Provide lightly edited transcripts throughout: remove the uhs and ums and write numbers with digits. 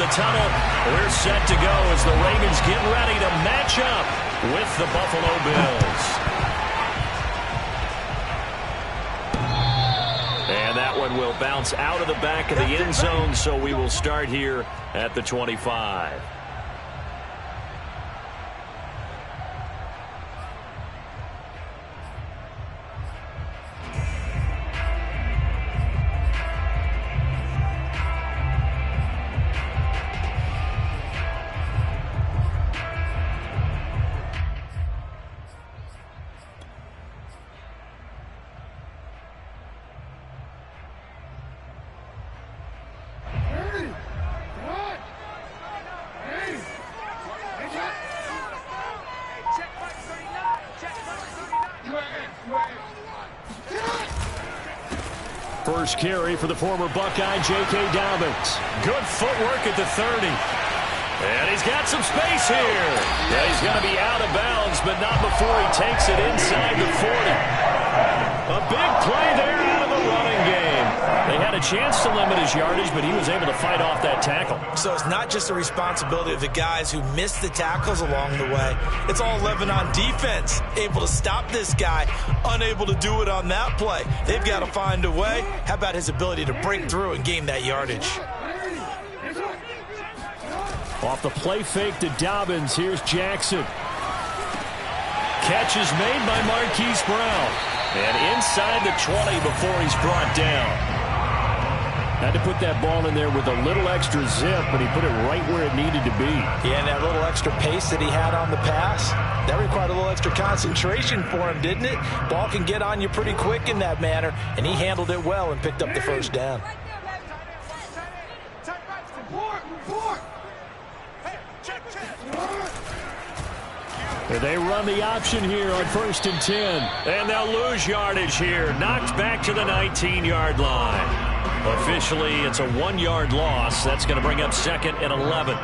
the tunnel. We're set to go as the Ravens get ready to match up with the Buffalo Bills. And that one will bounce out of the back of the end zone, so we will start here at the 25. First carry for the former Buckeye, J.K. Dobbins. Good footwork at the 30. And he's got some space here. Yeah, he's going to be out of bounds, but not before he takes it inside the 40. A big play there out of the running game. They had a chance to limit his yardage, but he was able to fight off that tackle. So it's not just the responsibility of the guys who missed the tackles along the way. It's all 11 on defense, able to stop this guy, unable to do it on that play. They've got to find a way. How about his ability to break through and gain that yardage? Off the play fake to Dobbins, here's Jackson. Catch is made by Marquise Brown. And inside the 20 before he's brought down. Had to put that ball in there with a little extra zip, but he put it right where it needed to be. Yeah, and that little extra pace that he had on the pass, that required a little extra concentration for him, didn't it? Ball can get on you pretty quick in that manner, and he handled it well and picked up the first down. And they run the option here on 1st and 10. And they'll lose yardage here. Knocked back to the 19-yard line. Officially, it's a 1-yard loss. That's going to bring up 2nd and 11.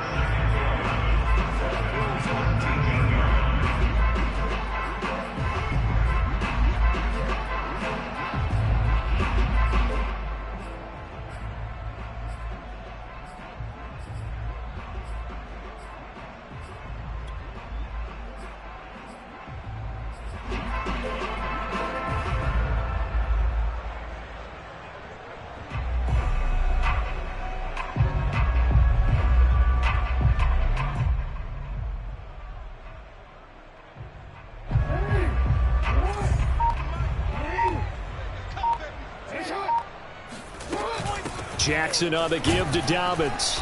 Jackson on the give to Dobbins.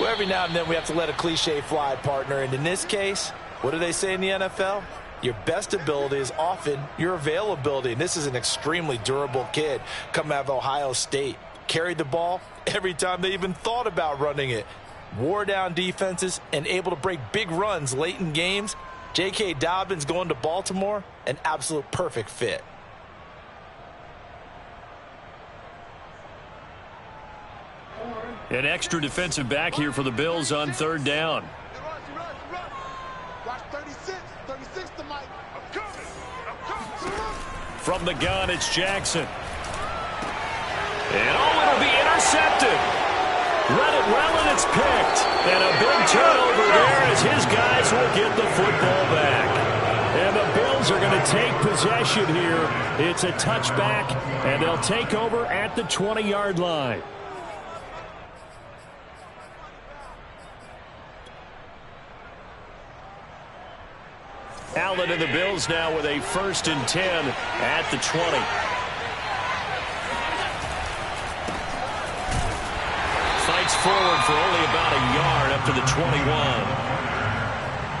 Well, every now and then we have to let a cliche fly, partner. And in this case, what do they say in the NFL? Your best ability is often your availability. And this is an extremely durable kid coming out of Ohio State. Carried the ball every time they even thought about running it. Wore down defenses and able to break big runs late in games. J.K. Dobbins going to Baltimore, an absolute perfect fit. An extra defensive back here for the Bills on 3rd down. From the gun, it's Jackson. And it'll be intercepted. Read it well, and it's picked. And a big turnover there as his guys will get the football back. And the Bills are going to take possession here. It's a touchback, and they'll take over at the 20-yard line. Allen and the Bills now with a 1st and 10 at the 20. Fights forward for only about a yard up to the 21.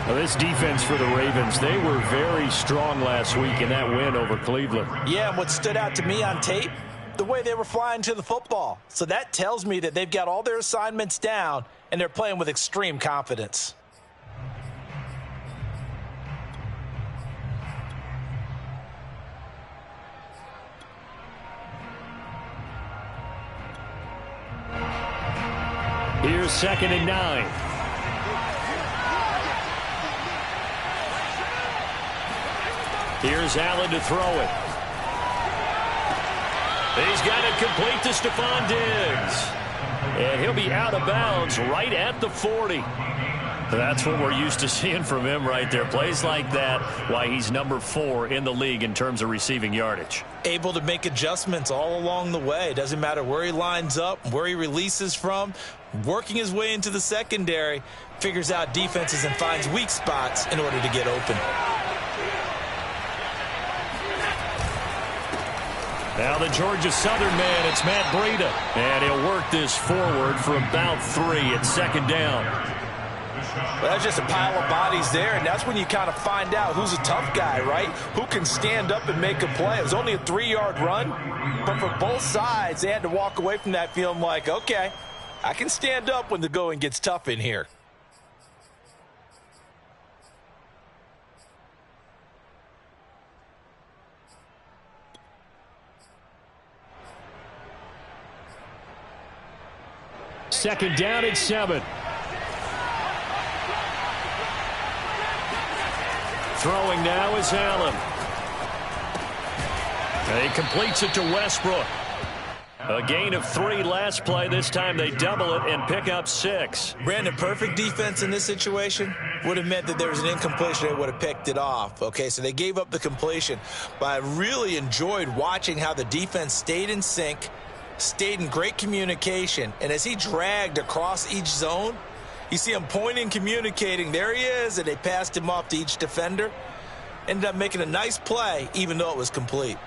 Now this defense for the Ravens, they were very strong last week in that win over Cleveland. Yeah, and what stood out to me on tape, the way they were flying to the football. So that tells me that they've got all their assignments down and they're playing with extreme confidence. Here's 2nd and 9. Here's Allen to throw it. He's got it complete to Stephon Diggs. And he'll be out of bounds right at the 40. That's what we're used to seeing from him right there. Plays like that, why he's number 4 in the league in terms of receiving yardage. Able to make adjustments all along the way. Doesn't matter where he lines up, where he releases from. Working his way into the secondary, figures out defenses and finds weak spots in order to get open. Now the Georgia Southern man, it's Matt Breida. And he'll work this forward for about 3 at second down. Well, that's just a pile of bodies there, and that's when you kind of find out who's a tough guy, right? Who can stand up and make a play. It was only a 3-yard run, but for both sides, they had to walk away from that feeling like, okay, I can stand up when the going gets tough in here. Second down at 7. Throwing now is Allen. And he completes it to Westbrook. A gain of 3 last play. This time they double it and pick up 6. Brandon, perfect defense in this situation would have meant that there was an incompletion. They would have picked it off. Okay, so they gave up the completion. But I really enjoyed watching how the defense stayed in sync, stayed in great communication. And as he dragged across each zone, you see him pointing, communicating. There he is, and they passed him off to each defender. Ended up making a nice play, even though it was complete.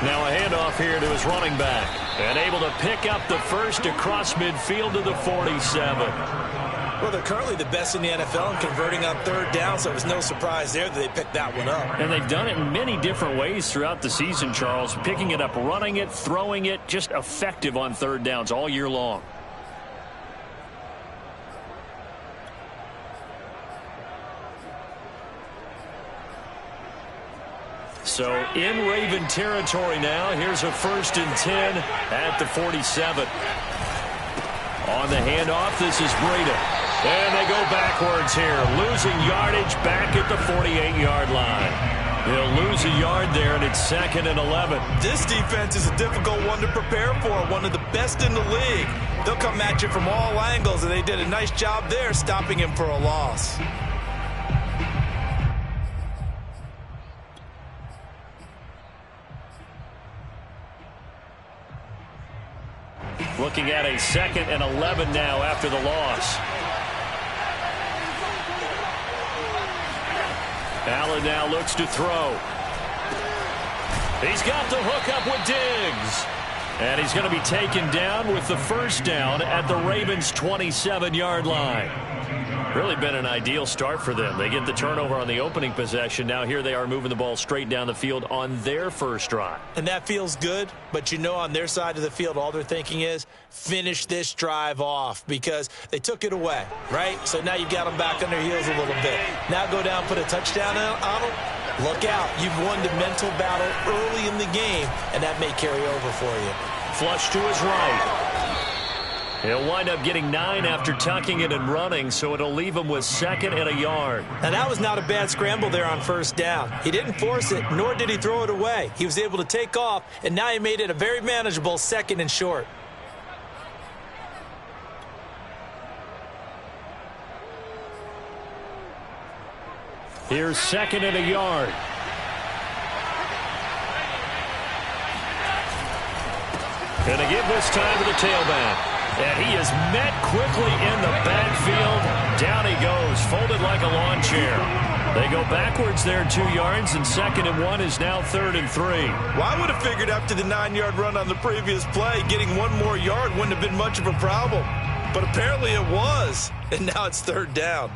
Now a handoff here to his running back. And able to pick up the first across midfield to the 47. Well, they're currently the best in the NFL in converting on third down, so it was no surprise there that they picked that one up. And they've done it in many different ways throughout the season, Charles. Picking it up, running it, throwing it, just effective on third downs all year long. So in Raven territory now. Here's a 1st and 10 at the 47. On the handoff, this is Breida. And they go backwards here, losing yardage back at the 48-yard line. They'll lose a yard there, and it's 2nd and 11. This defense is a difficult one to prepare for, one of the best in the league. They'll come at you from all angles, and they did a nice job there stopping him for a loss. Looking at a 2nd and 11 now after the loss. Allen now looks to throw. He's got the hook up with Diggs. And he's going to be taken down with the first down at the Ravens' 27-yard line. Really been an ideal start for them. They get the turnover on the opening possession. Now here they are moving the ball straight down the field on their first drive. And that feels good, but you know on their side of the field all they're thinking is finish this drive off because they took it away, right? So now you've got them back on their heels a little bit. Now go down, put a touchdown on them. Look out. You've won the mental battle early in the game, and that may carry over for you. Flush to his right. He'll wind up getting 9 after tucking it and running, so it'll leave him with 2nd and a yard. Now, that was not a bad scramble there on first down. He didn't force it, nor did he throw it away. He was able to take off, and now he made it a very manageable 2nd and short. Here's 2nd and a yard. Gonna give this time to the tailback. And he is met quickly in the backfield. Down he goes, folded like a lawn chair. They go backwards there 2 yards, and 2nd and 1 is now 3rd and 3. Well, I would have figured after the 9-yard run on the previous play, getting 1 more yard wouldn't have been much of a problem. But apparently it was, and now it's 3rd down.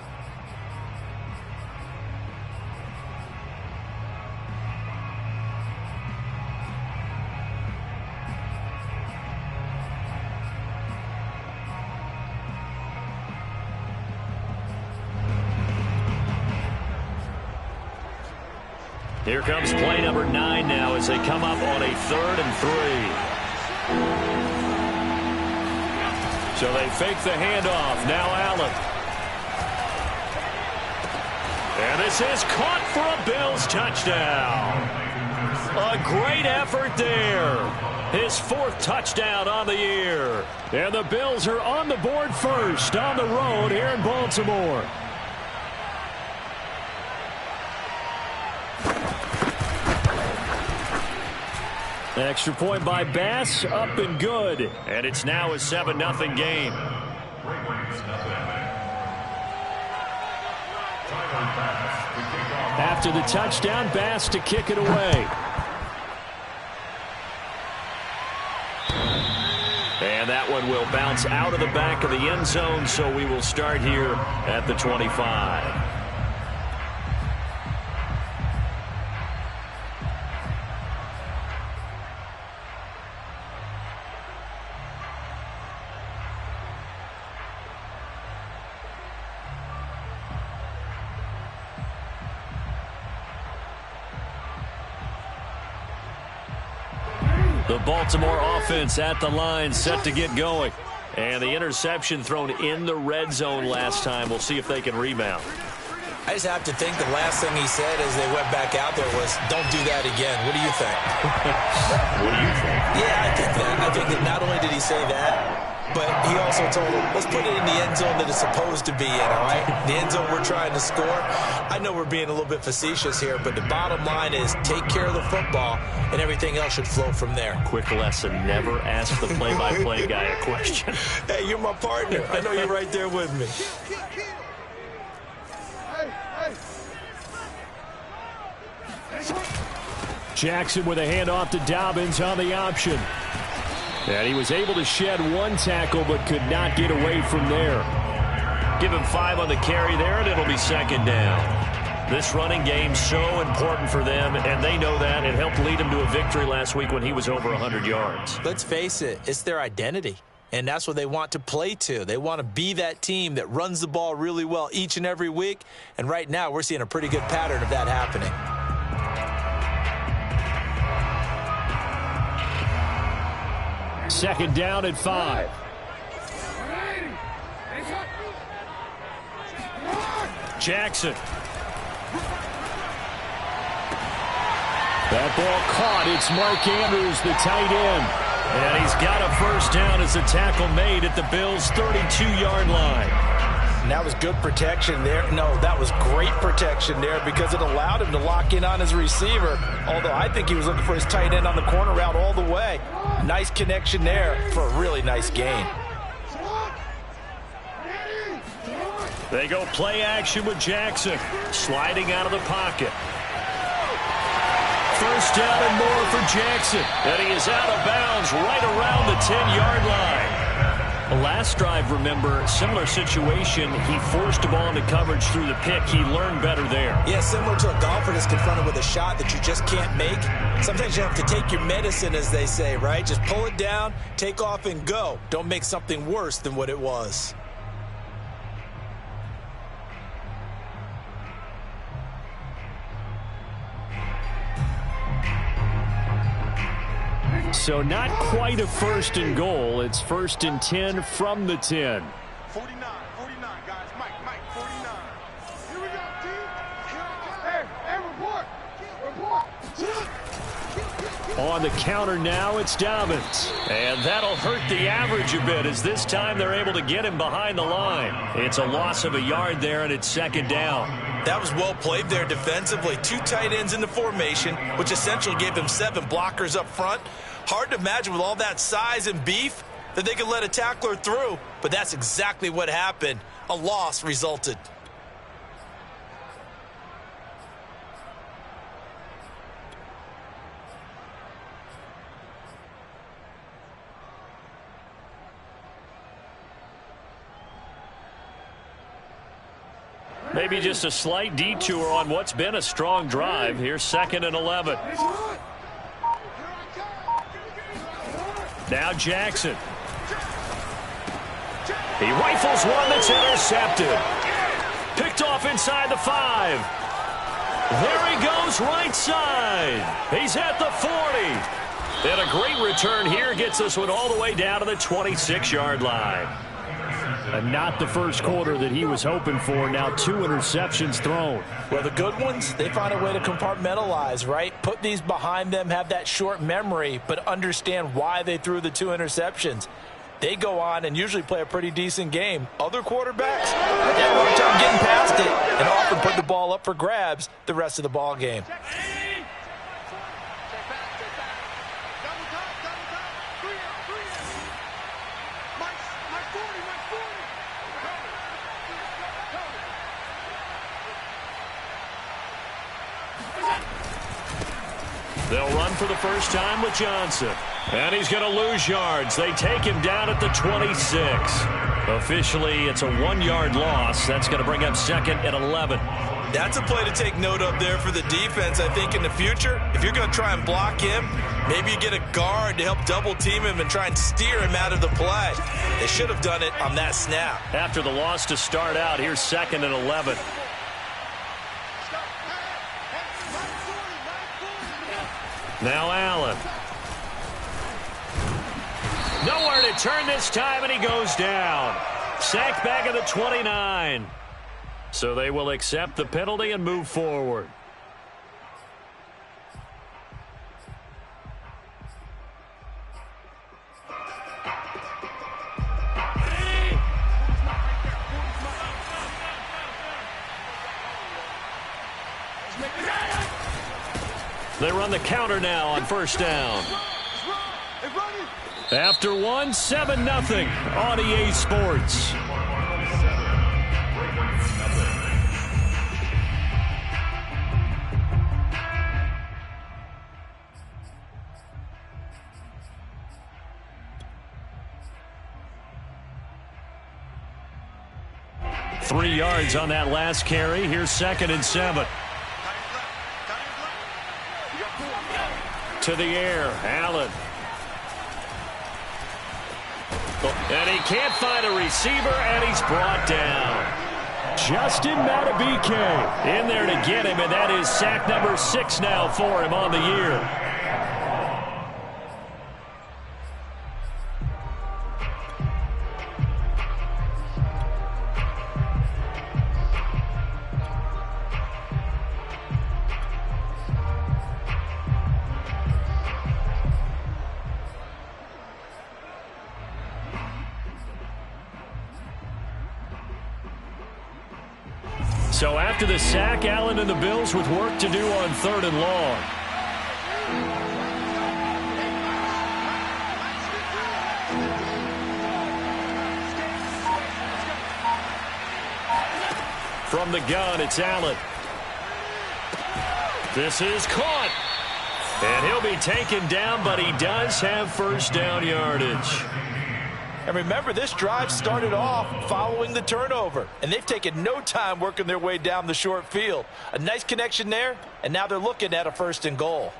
Here comes play number 9 now as they come up on a 3rd and 3. So they fake the handoff. Now Allen. And this is caught for a Bills touchdown. A great effort there. His 4th touchdown on the year. And the Bills are on the board first on the road here in Baltimore. Extra point by Bass, up and good. And it's now a 7-0 game. After the touchdown, Bass to kick it away. And that one will bounce out of the back of the end zone, so we will start here at the 25. The Baltimore offense at the line, set to get going. And the interception thrown in the red zone last time. We'll see if they can rebound. I just have to think the last thing he said as they went back out there was, don't do that again. What do you think? What do you think? Yeah, I think that. I think that not only did he say that, but he also told him, let's put it in the end zone that it's supposed to be in, all right? The end zone we're trying to score. I know we're being a little bit facetious here, but the bottom line is take care of the football, and everything else should flow from there. Quick lesson, never ask the play-by-play guy a question. Hey, you're my partner. I know you're right there with me. Jackson with a handoff to Dobbins on the option. And he was able to shed 1 tackle but could not get away from there. Give him 5 on the carry there, and it'll be 2nd down. This running game's so important for them, and they know that. It helped lead him to a victory last week when he was over 100 yards. Let's face it, it's their identity. And that's what they want to play to. They want to be that team that runs the ball really well each and every week. And right now, we're seeing a pretty good pattern of that happening. Second down at 5. Jackson. That ball caught. It's Mark Andrews, the tight end. And he's got a first down as a tackle made at the Bills' 32-yard line. And that was good protection there. No, that was great protection there because it allowed him to lock in on his receiver. Although I think he was looking for his tight end on the corner route all the way. Nice connection there for a really nice gain. They go play action with Jackson. Sliding out of the pocket. First down and more for Jackson. And he is out of bounds right around the 10-yard line. Last drive, remember, similar situation. He forced the ball into coverage through the pick. He learned better there. Yeah, similar to a golfer that's confronted with a shot that you just can't make. Sometimes you have to take your medicine, as they say, right? Just pull it down, take off, and go. Don't make something worse than what it was. So not quite a 1st and goal. It's 1st and 10 from the 10. 49, guys. Mike, 49. Here we go, team. Hey, report. On the counter now, it's Dobbins. And that'll hurt the average a bit as this time they're able to get him behind the line. It's a loss of a yard there, and it's 2nd down. That was well played there defensively. 2 tight ends in the formation, which essentially gave them 7 blockers up front. Hard to imagine with all that size and beef that they could let a tackler through, but that's exactly what happened. A loss resulted. Maybe just a slight detour on what's been a strong drive. Here's 2nd and 11. Now Jackson. He rifles one that's intercepted. Picked off inside the 5. There he goes right side. He's at the 40. And a great return here gets this one all the way down to the 26-yard line. And not the first quarter that he was hoping for. Now 2 interceptions thrown. Well, the good ones, they find a way to compartmentalize, right? Put these behind them, have that short memory, but understand why they threw the 2 interceptions. They go on and usually play a pretty decent game. Other quarterbacks, they have a hard time getting past it and often put the ball up for grabs the rest of the ball game. They'll run for the first time with Johnson. And he's going to lose yards. They take him down at the 26. Officially, it's a 1-yard loss. That's going to bring up 2nd and 11. That's a play to take note of there for the defense, I think, in the future. If you're going to try and block him, maybe you get a guard to help double-team him and try and steer him out of the play. They should have done it on that snap. After the loss to start out, here's 2nd and 11. Now Allen. Nowhere to turn this time, and he goes down. Sacked back at the 29. So they will accept the penalty and move forward. They run the counter now on first down. After 1, 7-0 on EA Sports. Three yards on that last carry. Here's 2nd and 7. To the air, Allen. And he can't find a receiver, and he's brought down. Justin Matabike in there to get him, and that is sack number 6 now for him on the year. So after the sack, Allen and the Bills with work to do on 3rd and long. From the gun, it's Allen. This is caught. And he'll be taken down, but he does have first down yardage. And remember, this drive started off following the turnover, and they've taken no time working their way down the short field. A nice connection there, and now they're looking at a 1st and goal.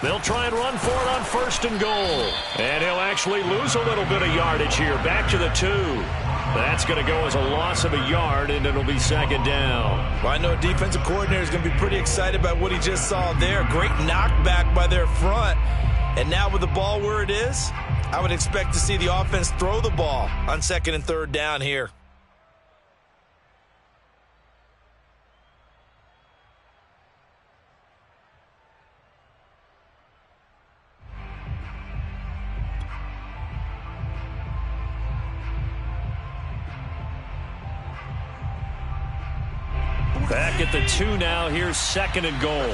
They'll try and run for it on 1st and goal. And he'll actually lose a little bit of yardage here. Back to the 2. That's going to go as a loss of a yard, and it'll be 2nd down. Well, I know a defensive coordinator is going to be pretty excited about what he just saw there. Great knockback by their front. And now with the ball where it is, I would expect to see the offense throw the ball on 2nd and 3rd down here. Back at the 2 now. Here's 2nd and goal.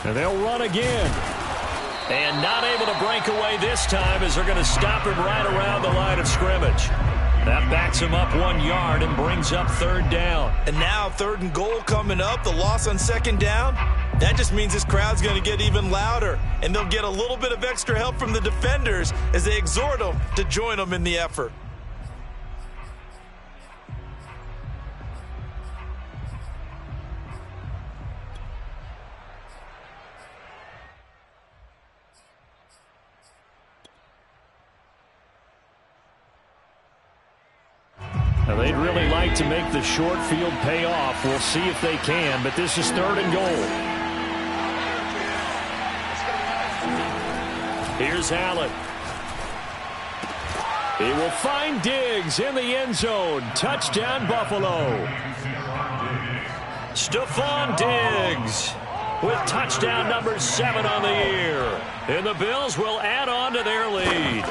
And they'll run again. And not able to break away this time as they're going to stop him right around the line of scrimmage. That backs him up 1 yard and brings up 3rd down. And now 3rd and goal coming up. The loss on 2nd down. That just means this crowd's going to get even louder, and they'll get a little bit of extra help from the defenders as they exhort them to join them in the effort. Now, they'd really like to make the short field pay off. We'll see if they can, but this is 3rd and goal. Here's Allen. He will find Diggs in the end zone. Touchdown, Buffalo. Stephon Diggs with touchdown number 7 on the year. And the Bills will add on to their lead.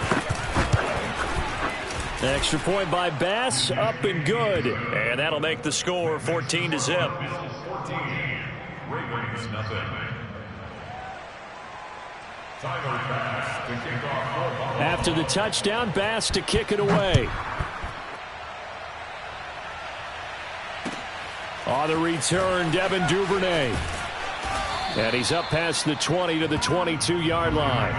Extra point by Bass, up and good. And that'll make the score 14-0. After the touchdown, Bass to kick it away. On the return, Devin Duvernay. And he's up past the 20 to the 22-yard line.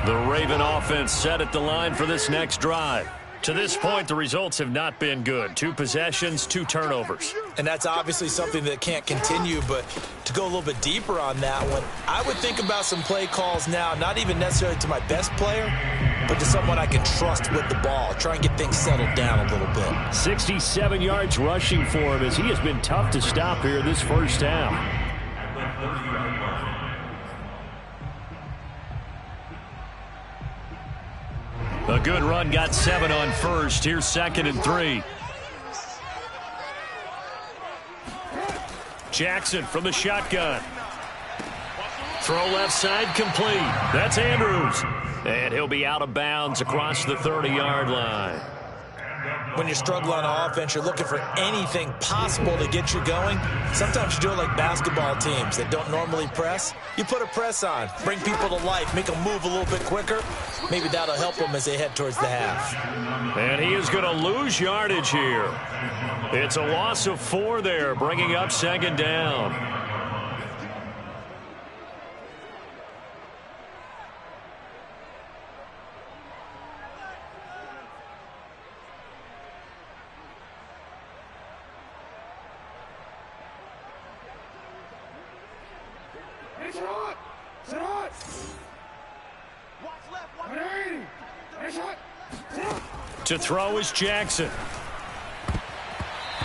The Raven offense set at the line for this next drive. To this point, the results have not been good. 2 possessions, 2 turnovers. And that's obviously something that can't continue, but to go a little bit deeper on that one, I would think about some play calls now, not even necessarily to my best player, but to someone I can trust with the ball. Try and get things settled down a little bit. 67 yards rushing for him as he has been tough to stop here this first half. A good run, got 7 on first. Here's 2nd and 3. Jackson from the shotgun. Throw left side complete. That's Andrews. And he'll be out of bounds across the 30-yard line. When you're struggling on offense, you're looking for anything possible to get you going. Sometimes you do it like basketball teams that don't normally press. You put a press on, bring people to life, make them move a little bit quicker. Maybe that'll help them as they head towards the half. And he is going to lose yardage here. It's a loss of 4 there, bringing up 2nd down. To throw is Jackson.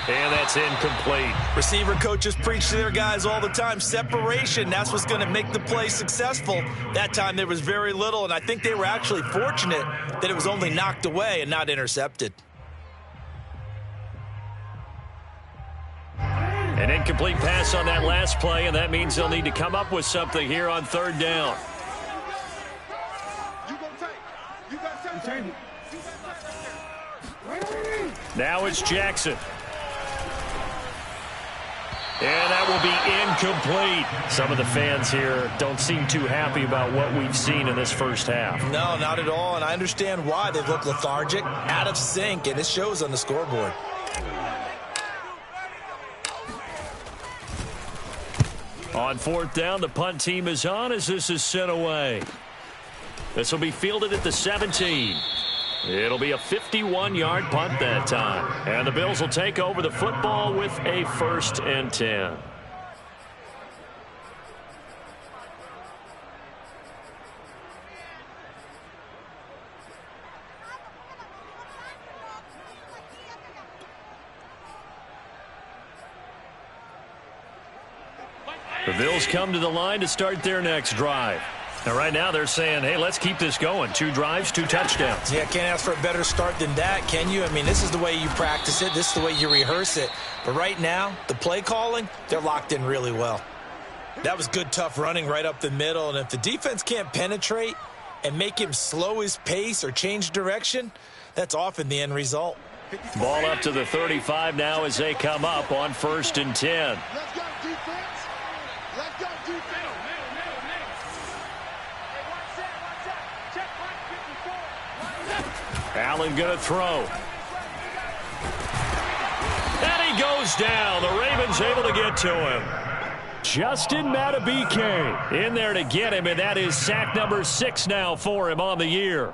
And that's incomplete. Receiver coaches preach to their guys all the time. Separation, that's what's going to make the play successful. That time there was very little, and I think they were actually fortunate that it was only knocked away and not intercepted. An incomplete pass on that last play, and that means they'll need to come up with something here on 3rd down. Now it's Jackson. And that will be incomplete. Some of the fans here don't seem too happy about what we've seen in this first half. No, not at all, and I understand why. They've looked lethargic, out of sync, and it shows on the scoreboard. On 4th down, the punt team is on as this is sent away. This will be fielded at the 17. It'll be a 51-yard punt that time. And the Bills will take over the football with a 1st and 10. The Bills come to the line to start their next drive. Now, right now, they're saying, hey, let's keep this going. 2 drives, 2 touchdowns. Yeah, can't ask for a better start than that, can you? I mean, this is the way you practice it. This is the way you rehearse it. But right now, the play calling, they're locked in really well. That was good, tough running right up the middle. And if the defense can't penetrate and make him slow his pace or change direction, that's often the end result. Ball up to the 35 now as they come up on 1st and 10. Let's go, defense. Let's go, defense. Allen going to throw. And he goes down. The Ravens able to get to him. Justin Matabike in there to get him, and that is sack number 6 now for him on the year.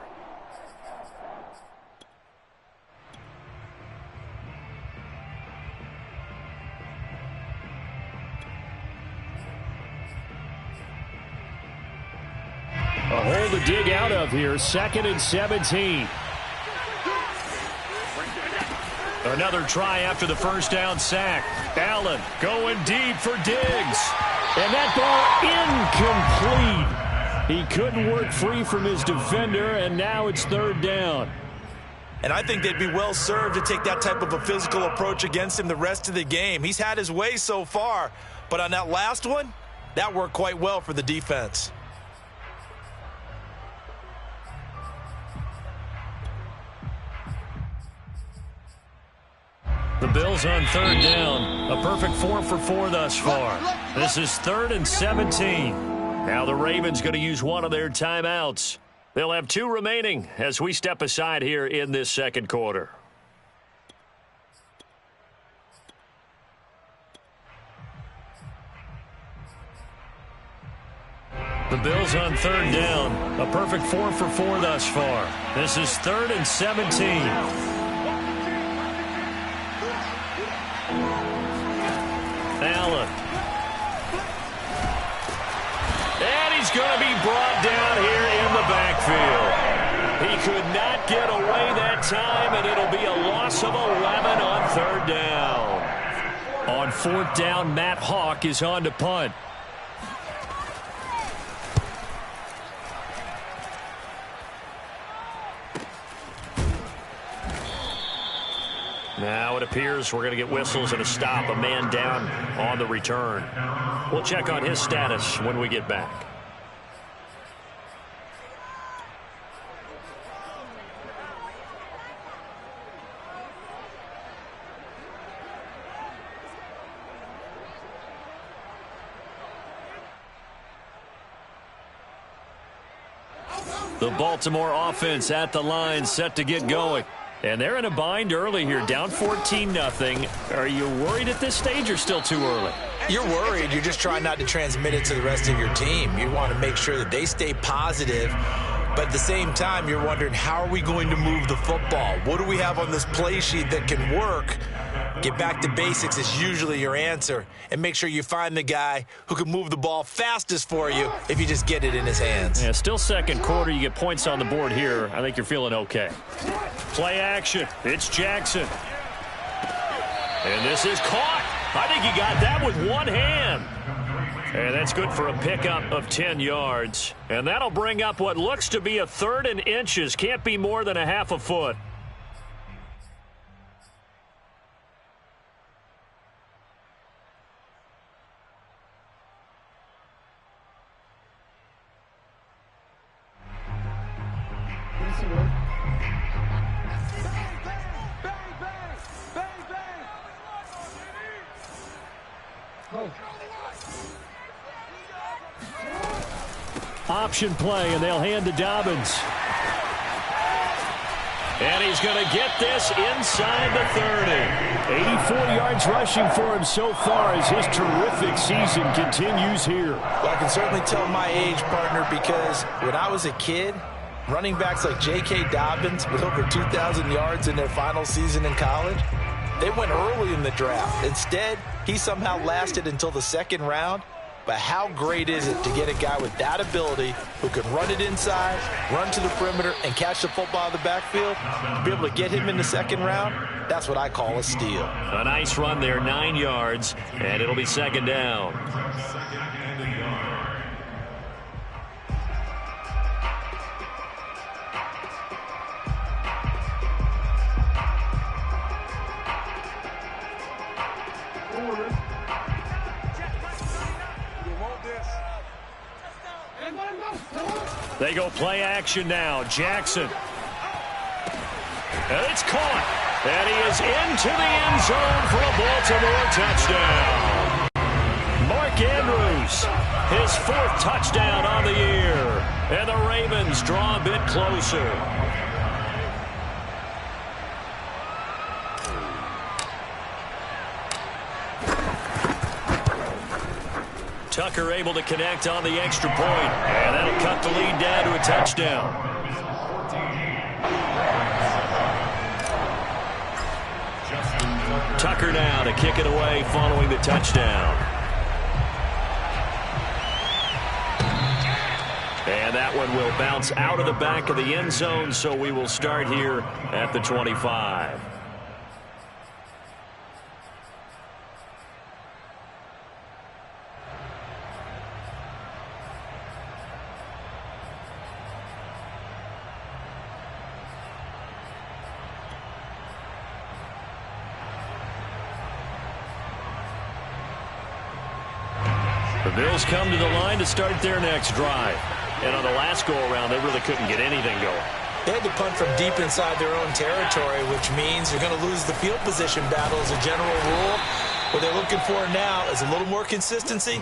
A hole to dig out of here, 2nd and 17. Another try after the first down sack. Allen going deep for Diggs. And that ball incomplete. He couldn't work free from his defender, and now it's 3rd down. And I think they'd be well served to take that type of a physical approach against him the rest of the game. He's had his way so far, but on that last one, that worked quite well for the defense. The Bills on 3rd down. A perfect 4 for 4 thus far. This is 3rd and 17. Now the Ravens going to use one of their timeouts. They'll have 2 remaining as we step aside here in this 2nd quarter. The Bills on 3rd down. A perfect 4 for 4 thus far. This is 3rd and 17. Allen. And he's going to be brought down here in the backfield. He could not get away that time, and it'll be a loss of 11 on 3rd down. On 4th down, Matt Hawk is on to punt. Now it appears we're going to get whistles and a stop, a man down on the return. We'll check on his status when we get back. The Baltimore offense at the line, set to get going. And they're in a bind early here, down 14-0. Are you worried at this stage or still too early? You're worried. You're just trying not to transmit it to the rest of your team. You want to make sure that they stay positive. But at the same time, you're wondering, how are we going to move the football? What do we have on this play sheet that can work? Get back to basics is usually your answer. And make sure you find the guy who can move the ball fastest for you if you just get it in his hands. Yeah, still 2nd quarter. You get points on the board here. I think you're feeling okay. Play action. It's Jackson. And this is caught. I think he got that with one hand. And that's good for a pickup of 10 yards. And that'll bring up what looks to be a 3rd and inches. Can't be more than a half a foot. Option play, and they'll hand to Dobbins. And he's going to get this inside the 30. 84 yards rushing for him so far as his terrific season continues here. Well, I can certainly tell my age, partner, because when I was a kid, running backs like J.K. Dobbins with over 2,000 yards in their final season in college, they went early in the draft. Instead, he somehow lasted until the 2nd round. But how great is it to get a guy with that ability who can run it inside, run to the perimeter, and catch the football in the backfield? To be able to get him in the 2nd round, that's what I call a steal. A nice run there, 9 yards, and it'll be 2nd down. They go play action now. Jackson. And it's caught. And he is into the end zone for a Baltimore touchdown. Mark Andrews, his 4th touchdown on the year. And the Ravens draw a bit closer. Tucker able to connect on the extra point, and that'll cut the lead down to a touchdown. Tucker now to kick it away following the touchdown. And that one will bounce out of the back of the end zone, so we will start here at the 25. The Bills come to the line to start their next drive. And on the last go-around, they really couldn't get anything going. They had to punt from deep inside their own territory, which means you're going to lose the field position battle as a general rule. What they're looking for now is a little more consistency,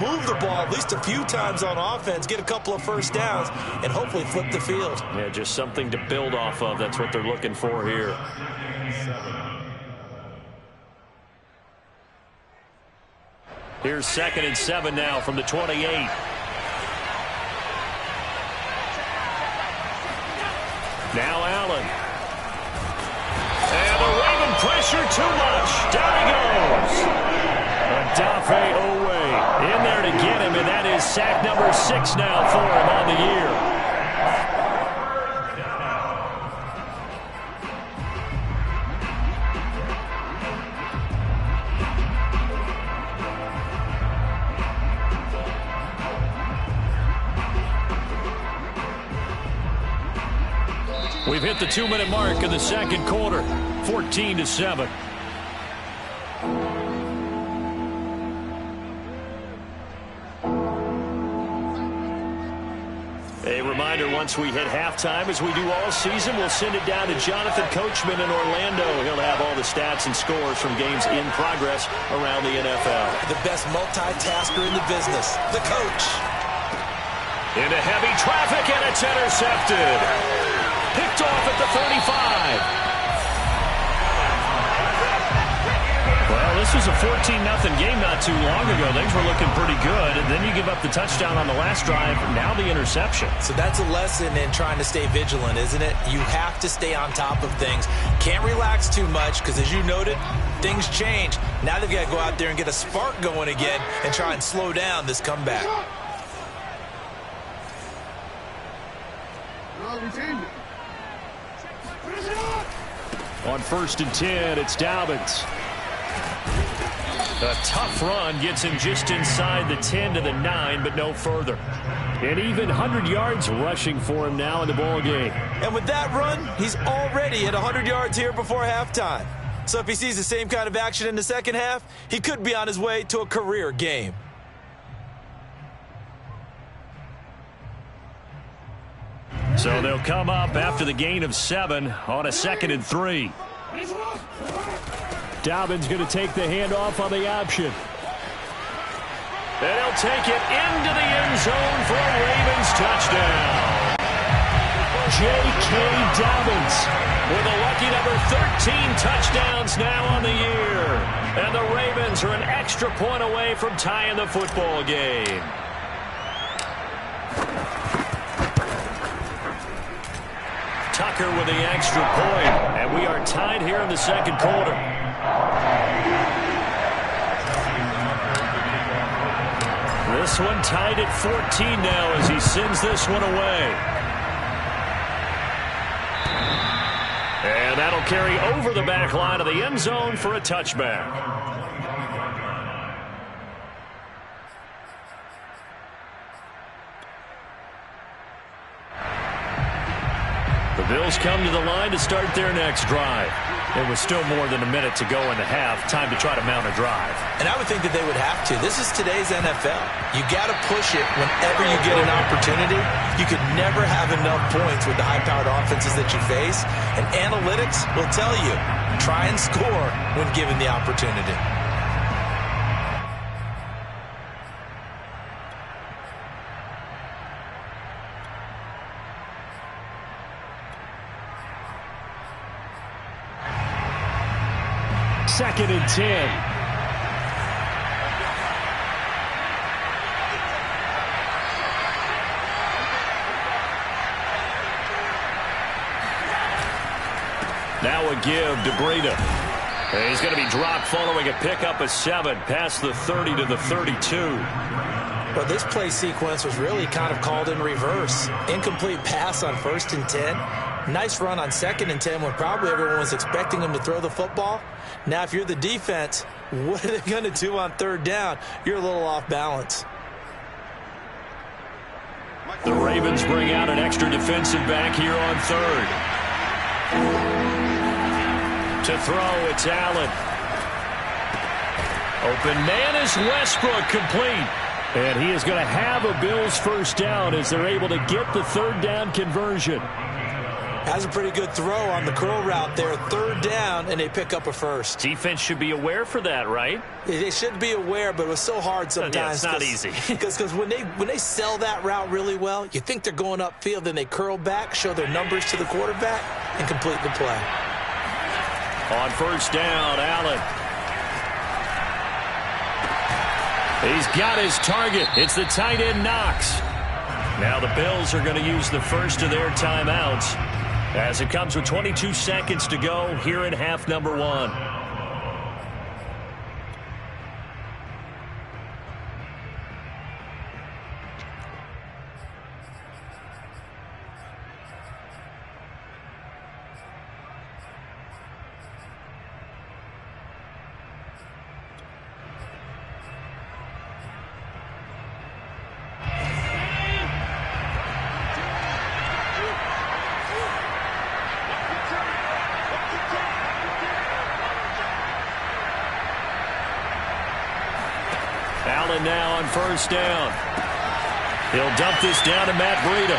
move the ball at least a few times on offense, get a couple of first downs, and hopefully flip the field. Yeah, just something to build off of. That's what they're looking for here. Here's 2nd and 7 now from the 28. Now Allen. And the Raven pressure too much. Down he goes. Adafe Owe in there to get him, and that is sack number 6 now for him on the year. We've hit the 2-minute mark in the second quarter, 14-7. A reminder, once we hit halftime, as we do all season, we'll send it down to Jonathan Coachman in Orlando. He'll have all the stats and scores from games in progress around the NFL. The best multitasker in the business, the coach. Into heavy traffic, and it's intercepted. Picked off at the 35. Well, this was a 14-0 game not too long ago. Things were looking pretty good, and then you give up the touchdown on the last drive, now the interception. So that's a lesson in trying to stay vigilant, isn't it? You have to stay on top of things. Can't relax too much because, as you noted, things change. Now they've got to go out there and get a spark going again and try and slow down this comeback. On 1st and 10, it's Dobbins. A tough run gets him just inside the 10 to the 9, but no further. An even 100 yards rushing for him now in the ball game. And with that run, he's already at 100 yards here before halftime. So if he sees the same kind of action in the second half, he could be on his way to a career game. So they'll come up after the gain of 7 on a 2nd and 3. Dobbins going to take the handoff on the option. And he'll take it into the end zone for a Ravens touchdown. J.K. Dobbins with a lucky number 13 touchdowns now on the year. And the Ravens are an extra point away from tying the football game. Tucker with the extra point, and we are tied here in the second quarter. This one tied at 14 now as he sends this one away. And that'll carry over the back line of the end zone for a touchback. The Bills come to the line to start their next drive. It was still more than a minute to go in the half. Time to try to mount a drive. And I would think that they would have to. This is today's NFL. You got to push it whenever you get an opportunity. You could never have enough points with the high-powered offenses that you face. And analytics will tell you, try and score when given the opportunity. Now a give to Breida. And he's going to be dropped following a pickup of 7 past the 30 to the 32. Well, this play sequence was really kind of called in reverse. Incomplete pass on 1st and 10. Nice run on 2nd and 10 when probably everyone was expecting him to throw the football. Now, if you're the defense, what are they going to do on 3rd down? You're a little off balance. The Ravens bring out an extra defensive back here on 3rd. To throw, it's Allen. Open man is Westbrook, complete. And he is going to have a Bills first down as they're able to get the 3rd down conversion. Has a pretty good throw on the curl route there. 3rd down, and they pick up a first. Defense should be aware for that, right? They should be aware, but it was so hard sometimes. Yeah, it's not easy. Because when they sell that route really well, you think they're going upfield, then they curl back, show their numbers to the quarterback, and complete the play. On 1st down, Allen. He's got his target. It's the tight end, Knox. Now the Bills are going to use the first of their timeouts as it comes with 22 seconds to go here in half number 1. Allen now on 1st down. He'll dump this down to Matt Breida.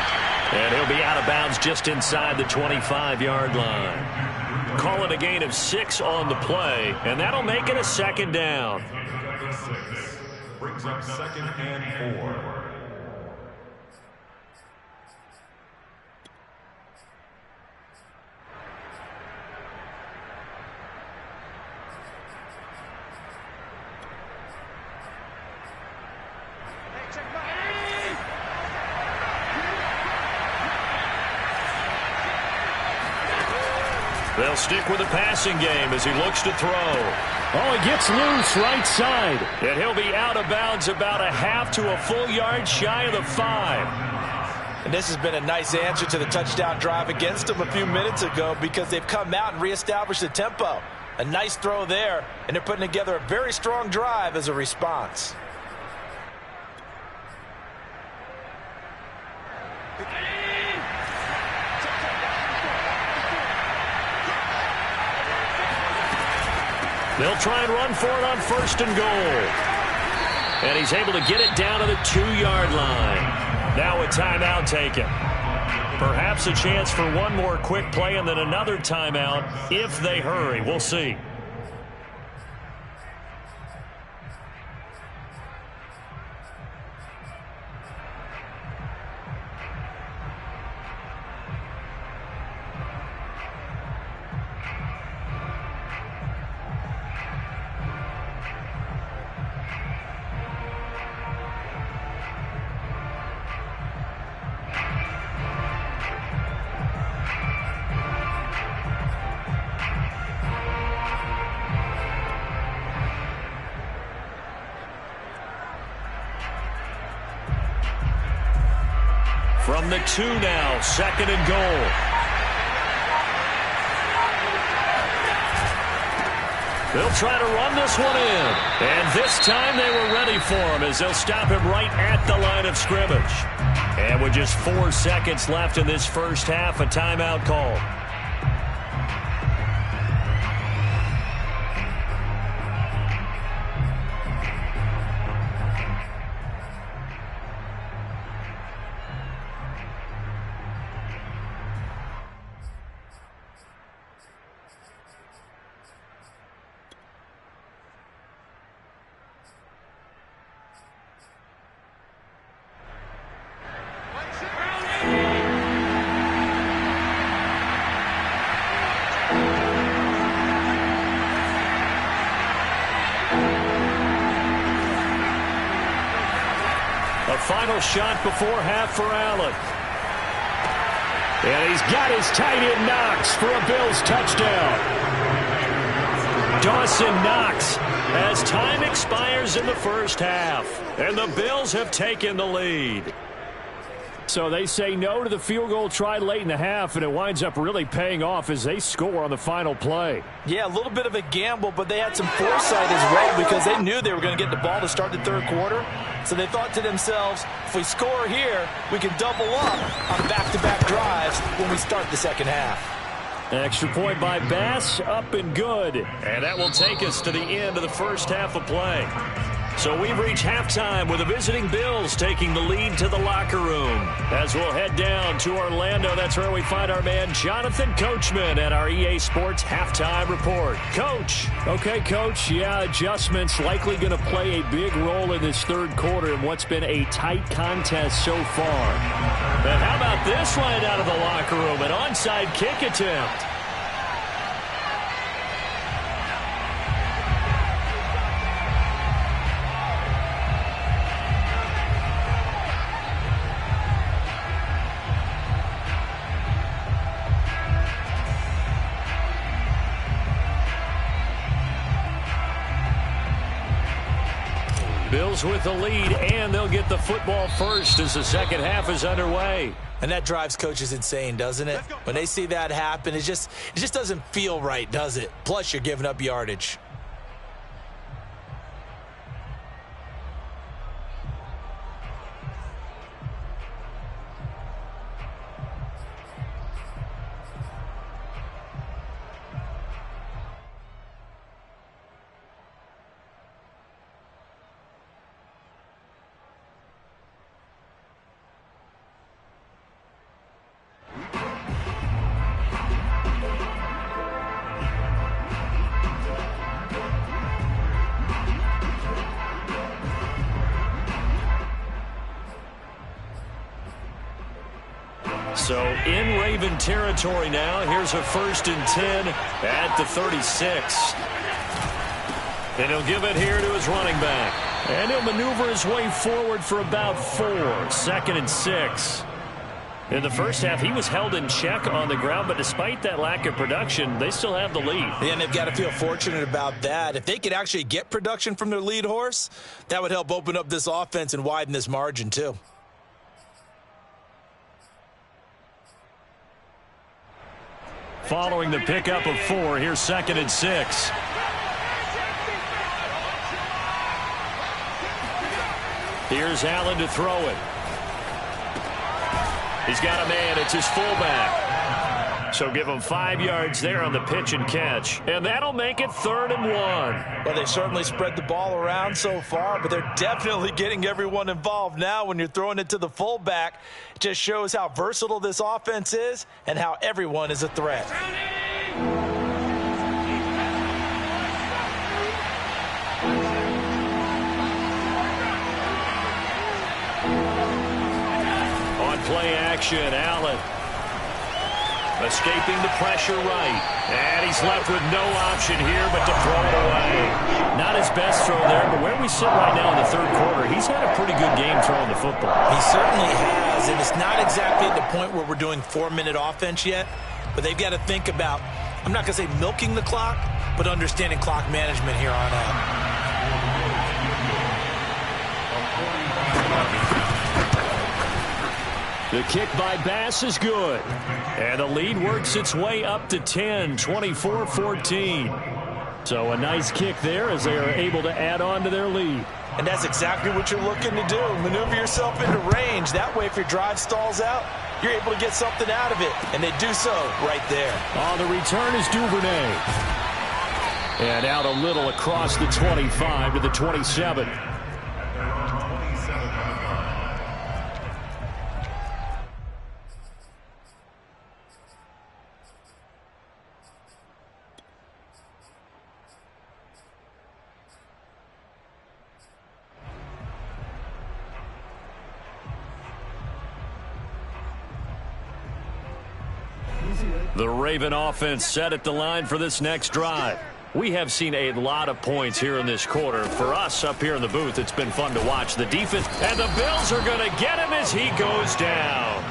And he'll be out of bounds just inside the 25-yard line. Call it a gain of 6 on the play, and that'll make it a 2nd down. Brings up 2nd and 4. They'll stick with the passing game as he looks to throw. Oh, he gets loose right side. And he'll be out of bounds about a half to a full yard shy of the 5. And this has been a nice answer to the touchdown drive against them a few minutes ago because they've come out and reestablished the tempo. A nice throw there, and they're putting together a very strong drive as a response. They'll try and run for it on 1st and goal. And he's able to get it down to the 2-yard line. Now a timeout taken. Perhaps a chance for one more quick play and then another timeout if they hurry. We'll see. From the 2 now, 2nd and goal. They'll try to run this one in. And this time they were ready for him as they'll stop him right at the line of scrimmage. And with just 4 seconds left in this first half, a timeout call. A final shot before half for Allen. And he's got his tight end Knox for a Bills touchdown. Dawson Knox as time expires in the first half. And the Bills have taken the lead. So they say no to the field goal try late in the half, and it winds up really paying off as they score on the final play. Yeah, a little bit of a gamble, but they had some foresight as well because they knew they were going to get the ball to start the third quarter. So they thought to themselves, if we score here, we can double up on back-to-back drives when we start the second half. An extra point by Bass, up and good. And that will take us to the end of the first half of play. So we've reached halftime with the visiting Bills taking the lead to the locker room. As we'll head down to Orlando, that's where we find our man Jonathan Coachman at our EA Sports Halftime Report. Coach. Okay, Coach. Yeah, adjustments likely going to play a big role in this third quarter in what's been a tight contest so far. But how about this right out of the locker room? An onside kick attempt. Bills with the lead, and they'll get the football first as the second half is underway. And that drives coaches insane, doesn't it? When they see that happen, it just doesn't feel right, does it? Plus, you're giving up yardage. So in Raven territory now. Here's a 1st and 10 at the 36. And he'll give it here to his running back. And he'll maneuver his way forward for about 4. 2nd and 6. In the first half, he was held in check on the ground, but despite that lack of production, they still have the lead. Yeah, and they've got to feel fortunate about that. If they could actually get production from their lead horse, that would help open up this offense and widen this margin too. Following the pickup of 4, here's 2nd and 6. Here's Allen to throw it. He's got a man. It's his fullback. So give him 5 yards there on the pitch and catch. And that'll make it 3rd and 1. Well, they certainly spread the ball around so far, but they're definitely getting everyone involved now when you're throwing it to the fullback. It just shows how versatile this offense is and how everyone is a threat. On play action, Allen. Escaping the pressure right. And he's left with no option here but to throw it away. Not his best throw there, but where we sit right now in the third quarter, he's had a pretty good game throwing the football. He certainly has, and it's not exactly at the point where we're doing 4-minute offense yet, but they've got to think about, I'm not going to say milking the clock, but understanding clock management here on out. The kick by Bass is good. And the lead works its way up to 10, 24-14. So a nice kick there as they are able to add on to their lead. And that's exactly what you're looking to do. Maneuver yourself into range. That way, if your drive stalls out, you're able to get something out of it. And they do so right there. On the return is Duvernay. And out a little across the 25 to the 27. The Raven offense set at the line for this next drive. We have seen a lot of points here in this quarter. For us up here in the booth, it's been fun to watch the defense. And the Bills are going to get him as he goes down.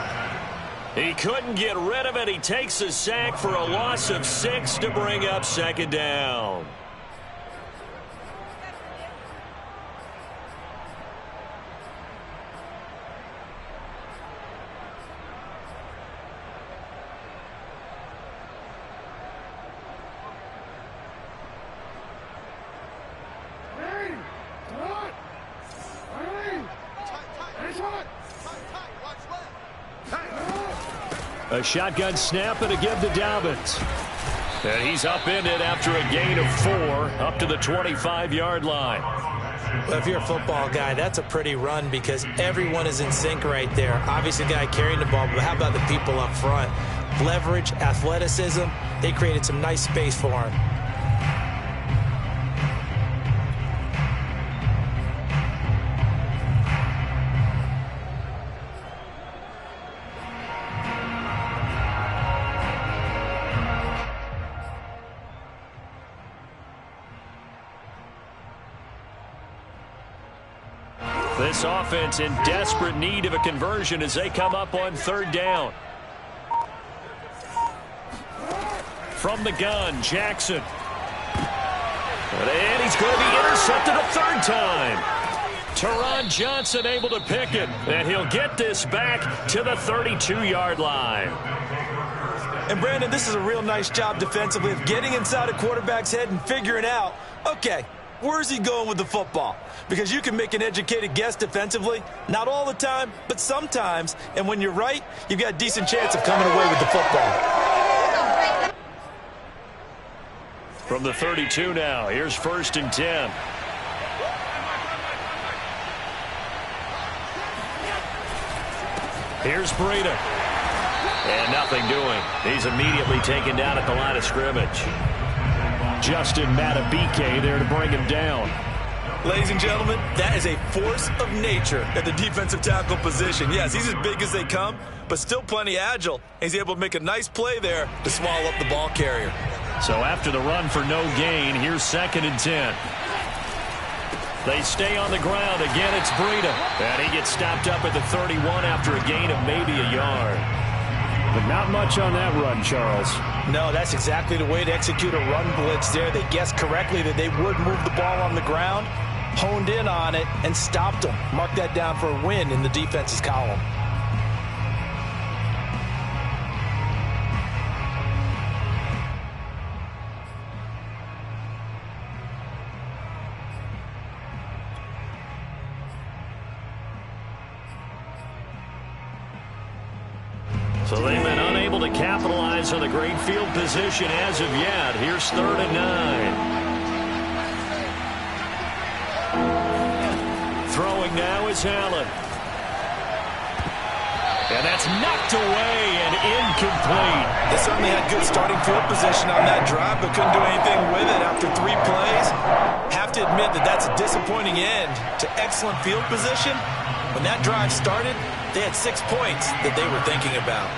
He couldn't get rid of it. He takes a sack for a loss of 6 to bring up second down. A shotgun snap and a give to Dobbins. And he's upended after a gain of 4 up to the 25-yard line. Well, if you're a football guy, that's a pretty run because everyone is in sync right there. Obviously, the guy carrying the ball, but how about the people up front? Leverage, athleticism, they created some nice space for him. This offense in desperate need of a conversion as they come up on 3rd down. From the gun, Jackson. And he's going to be intercepted a 3rd time. Teron Johnson able to pick it, and he'll get this back to the 32-yard line. And, Brandon, this is a real nice job defensively of getting inside a quarterback's head and figuring out, okay, where's he going with the football? Because you can make an educated guess defensively. Not all the time, but sometimes. And when you're right, you've got a decent chance of coming away with the football. From the 32 now, here's 1st and 10. Here's Breida. And nothing doing. He's immediately taken down at the line of scrimmage. Justin Matabike there to bring him down. Ladies and gentlemen, that is a force of nature at the defensive tackle position. Yes, he's as big as they come, but still plenty agile. He's able to make a nice play there to swallow up the ball carrier. So after the run for no gain, here's 2nd and 10. They stay on the ground. Again, it's Breida. And he gets stopped up at the 31 after a gain of maybe a yard. But not much on that run, Charles. No, that's exactly the way to execute a run blitz there. They guessed correctly that they would move the ball on the ground, honed in on it, and stopped them. Mark that down for a win in the defense's column. So they've been unable to capitalize on the great field position as of yet. Here's 3rd and 9. Throwing now is Allen. And that's knocked away and incomplete. They certainly had good starting field position on that drive, but couldn't do anything with it after 3 plays. Have to admit that that's a disappointing end to excellent field position. When that drive started, they had 6 points that they were thinking about.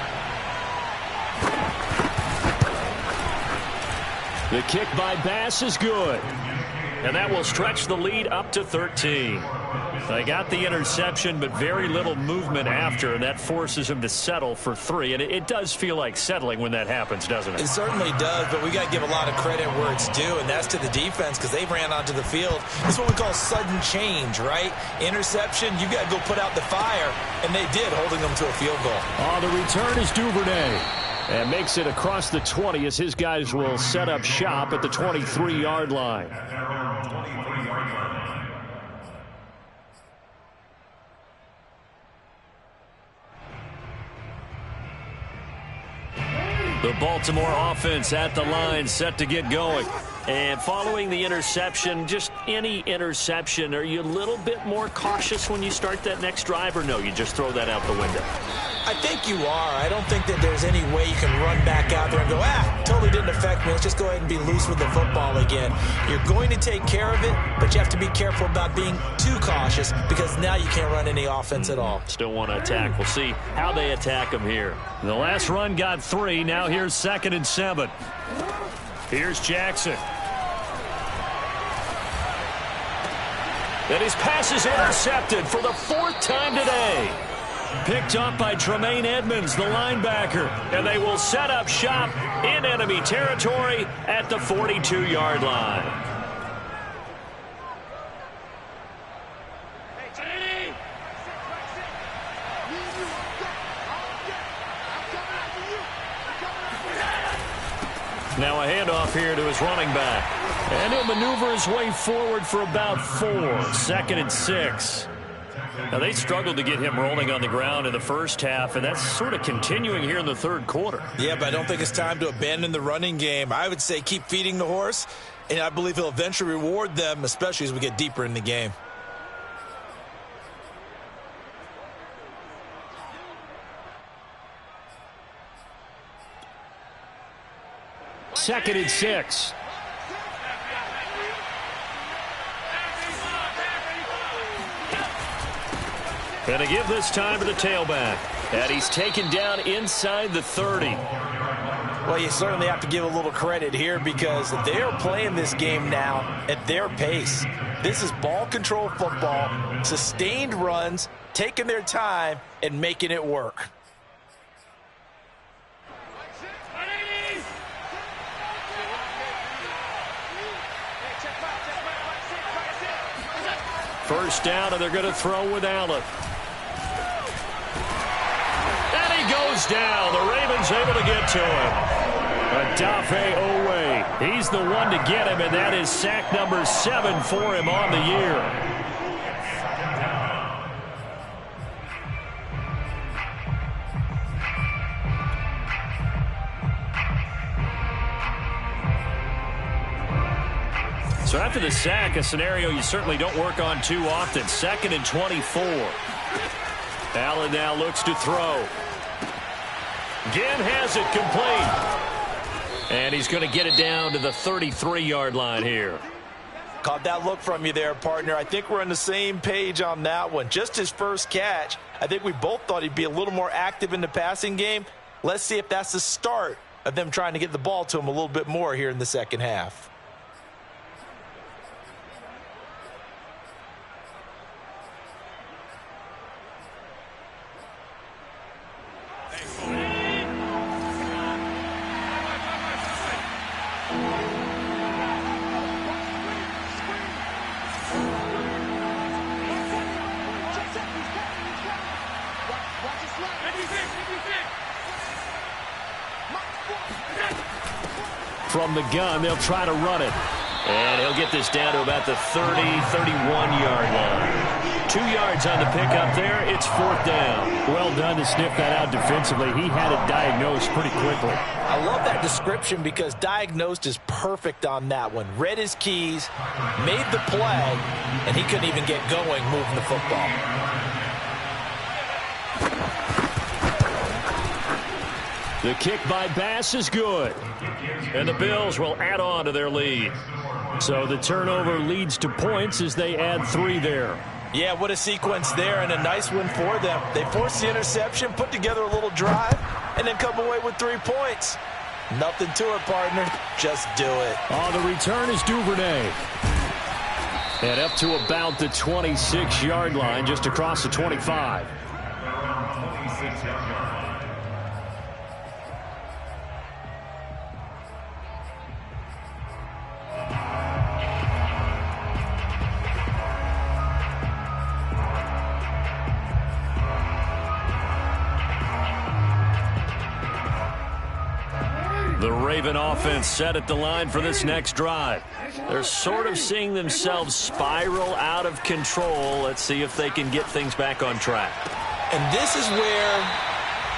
The kick by Bass is good. And that will stretch the lead up to 13. They got the interception, but very little movement after, and that forces him to settle for 3. And it does feel like settling when that happens, doesn't it? It certainly does, but we got to give a lot of credit where it's due, and that's to the defense because they ran onto the field. This is what we call sudden change, right? Interception, you got to go put out the fire, and they did, holding them to a field goal. Oh, the return is Duvernay. And makes it across the 20 as his guys will set up shop at the 23-yard line. The Baltimore offense at the line, set to get going. And following the interception, just any interception, are you a little bit more cautious when you start that next drive, or no, you just throw that out the window? I think you are. I don't think that there's any way you can run back out there and go, totally didn't affect me. Let's just go ahead and be loose with the football again. You're going to take care of it, but you have to be careful about being too cautious because now you can't run any offense at all. Still want to attack. We'll see how they attack him here. The last run got 3. Now here's 2nd and 7. Here's Jackson. And his pass is intercepted for the 4th time today. Picked up by Tremaine Edmonds, the linebacker. And they will set up shop in enemy territory at the 42-yard line. Now a handoff here to his running back. And he'll maneuver his way forward for about 4. 2nd and 6. Now, they struggled to get him rolling on the ground in the first half, and that's sort of continuing here in the third quarter. Yeah, but I don't think it's time to abandon the running game. I would say keep feeding the horse, and I believe he'll eventually reward them, especially as we get deeper in the game. Second and 6. And a give this time to the tailback. And he's taken down inside the 30. Well, you certainly have to give a little credit here because they are playing this game now at their pace. This is ball control football, sustained runs, taking their time and making it work. First down, and they're going to throw with Allen. And he goes down. The Ravens able to get to him. Adafe Owe. He's the one to get him, and that is sack number 7 for him on the year. So after the sack, a scenario you certainly don't work on too often. 2nd and 24. Allen now looks to throw. Again has it complete. And he's going to get it down to the 33-yard line here. Caught that look from you there, partner. I think we're on the same page on that one. Just his first catch. I think we both thought he'd be a little more active in the passing game. Let's see if that's the start of them trying to get the ball to him a little bit more here in the second half. From the gun, they'll try to run it. And he'll get this down to about the 30, 31-yard line. 2 yards on the pickup there. It's 4th down. Well done to sniff that out defensively. He had it diagnosed pretty quickly. I love that description because diagnosed is perfect on that one. Read his keys, made the play, and he couldn't even get going moving the football. The kick by Bass is good. And the Bills will add on to their lead. So the turnover leads to points as they add 3 there. Yeah, what a sequence there and a nice one for them. They forced the interception, put together a little drive, and then come away with 3 points. Nothing to it, partner. Just do it. On the return is Duvernay. And up to about the 26-yard line, just across the 25. The Raven offense set at the line for this next drive. They're sort of seeing themselves spiral out of control. Let's see if they can get things back on track. And this is where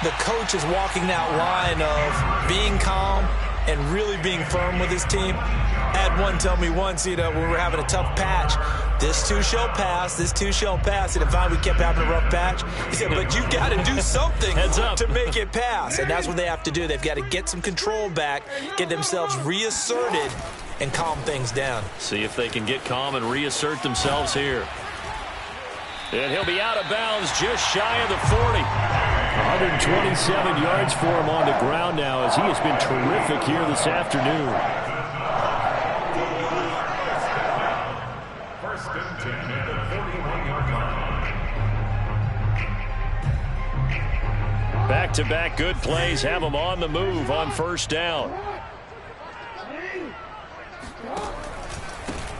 the coach is walking that line of being calm and really being firm with his team. I had one tell me once, when we were having a tough patch, this too shall pass, this too shall pass. And finally we kept having a rough patch. He said, but you got to do something to make it pass. And that's what they have to do. They've got to get some control back, get themselves reasserted, and calm things down. See if they can get calm and reassert themselves here. And he'll be out of bounds just shy of the 40. 127 yards for him on the ground now as he has been terrific here this afternoon. Back-to-back good plays have them on the move on first down.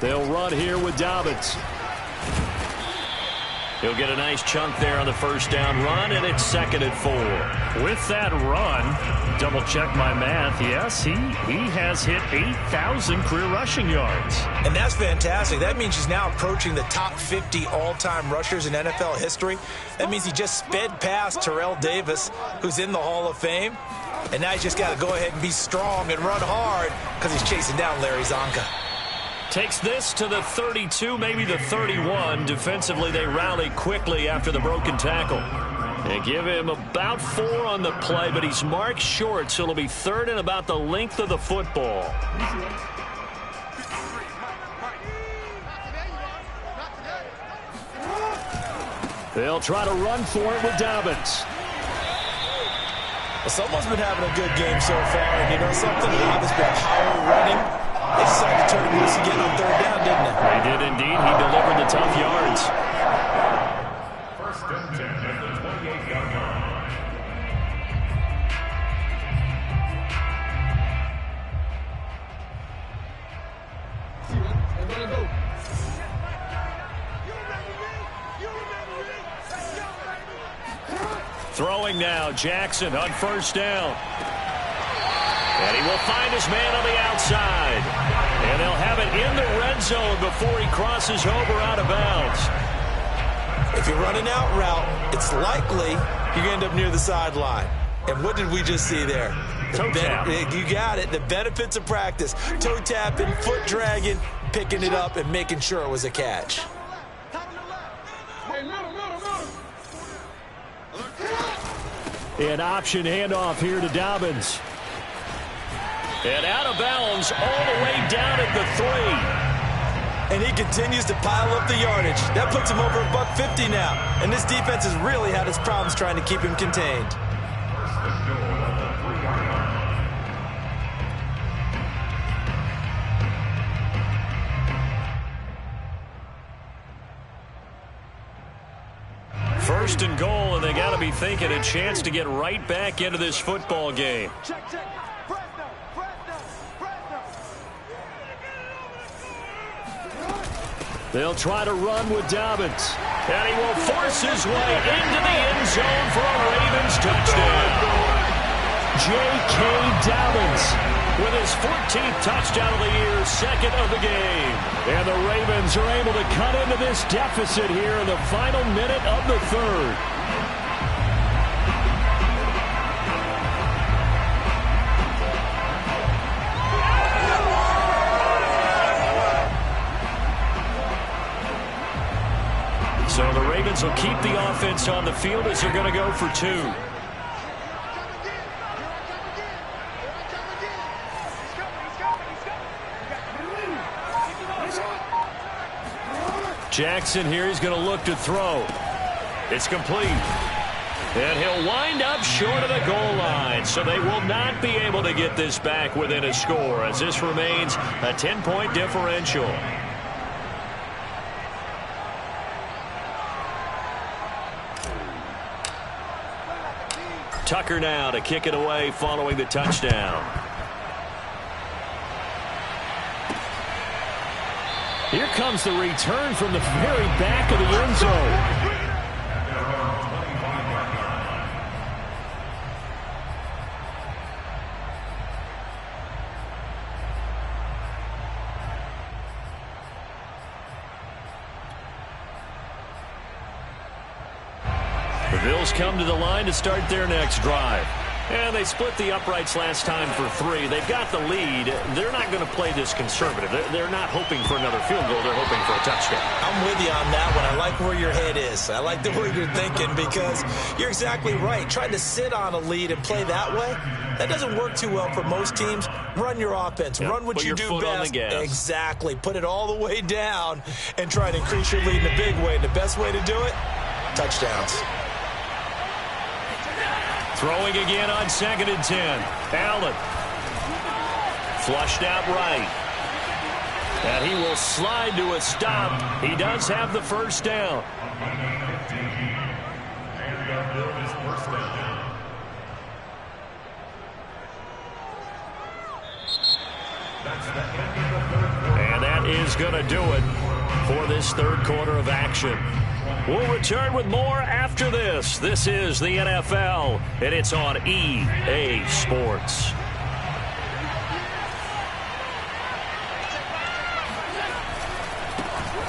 They'll run here with Dobbins. He'll get a nice chunk there on the first down run, and it's 2nd and 4. With that run, double-check my math, yes, he has hit 8,000 career rushing yards. And that's fantastic. That means he's now approaching the top 50 all-time rushers in NFL history. That means he just sped past Terrell Davis, who's in the Hall of Fame. And now he's just got to go ahead and be strong and run hard because he's chasing down Larry Zonka. Takes this to the 32, maybe the 31. Defensively, they rally quickly after the broken tackle. They give him about 4 on the play, but he's marked short, so it'll be 3rd and about the length of the football. They'll try to run for it with Dobbins. Well, someone's been having a good game so far, and you know something? Dobbins been power running. They decided to turn him loose again on 3rd down, didn't they? They did indeed. He delivered the tough yards. 1st and 10 at the 28-yard line. Throwing now, Jackson on first down. And he will find his man on the outside. And they'll have it in the red zone before he crosses over out of bounds. If you're running out route, it's likely you're going to end up near the sideline. And what did we just see there? Toe tap. You got it. The benefits of practice. Toe tapping, foot dragging, picking it up, and making sure it was a catch. An option handoff here to Dobbins. And out of bounds all the way down at the 3. And he continues to pile up the yardage. That puts him over $150 now. And this defense has really had its problems trying to keep him contained. First and goal, and they got to be thinking a chance to get right back into this football game. They'll try to run with Dobbins. And he will force his way into the end zone for a Ravens touchdown. J.K. Dobbins with his 14th touchdown of the year, 2nd of the game. And the Ravens are able to cut into this deficit here in the final minute of the 3rd. So the Ravens will keep the offense on the field as they're going to go for 2. Jackson here, he's going to look to throw. It's complete. And he'll wind up short of the goal line, so they will not be able to get this back within a score as this remains a 10-point differential. Tucker now to kick it away following the touchdown. Here comes the return from the very back of the end zone. The Bills come to the line to start their next drive. And they split the uprights last time for 3. They've got the lead. They're not going to play this conservative. They're not hoping for another field goal. They're hoping for a touchdown. I'm with you on that one. I like where your head is. I like the way you're thinking because you're exactly right. Trying to sit on a lead and play that way, that doesn't work too well for most teams. Run your offense. Run what you do best. Exactly. Put it all the way down and try to increase your lead in a big way. And the best way to do it, touchdowns. Throwing again on 2nd and 10. Allen. Flushed out right. And he will slide to a stop. He does have the first down. And that is going to do it for this third quarter of action. We'll return with more after this. This is the NFL, and it's on EA Sports.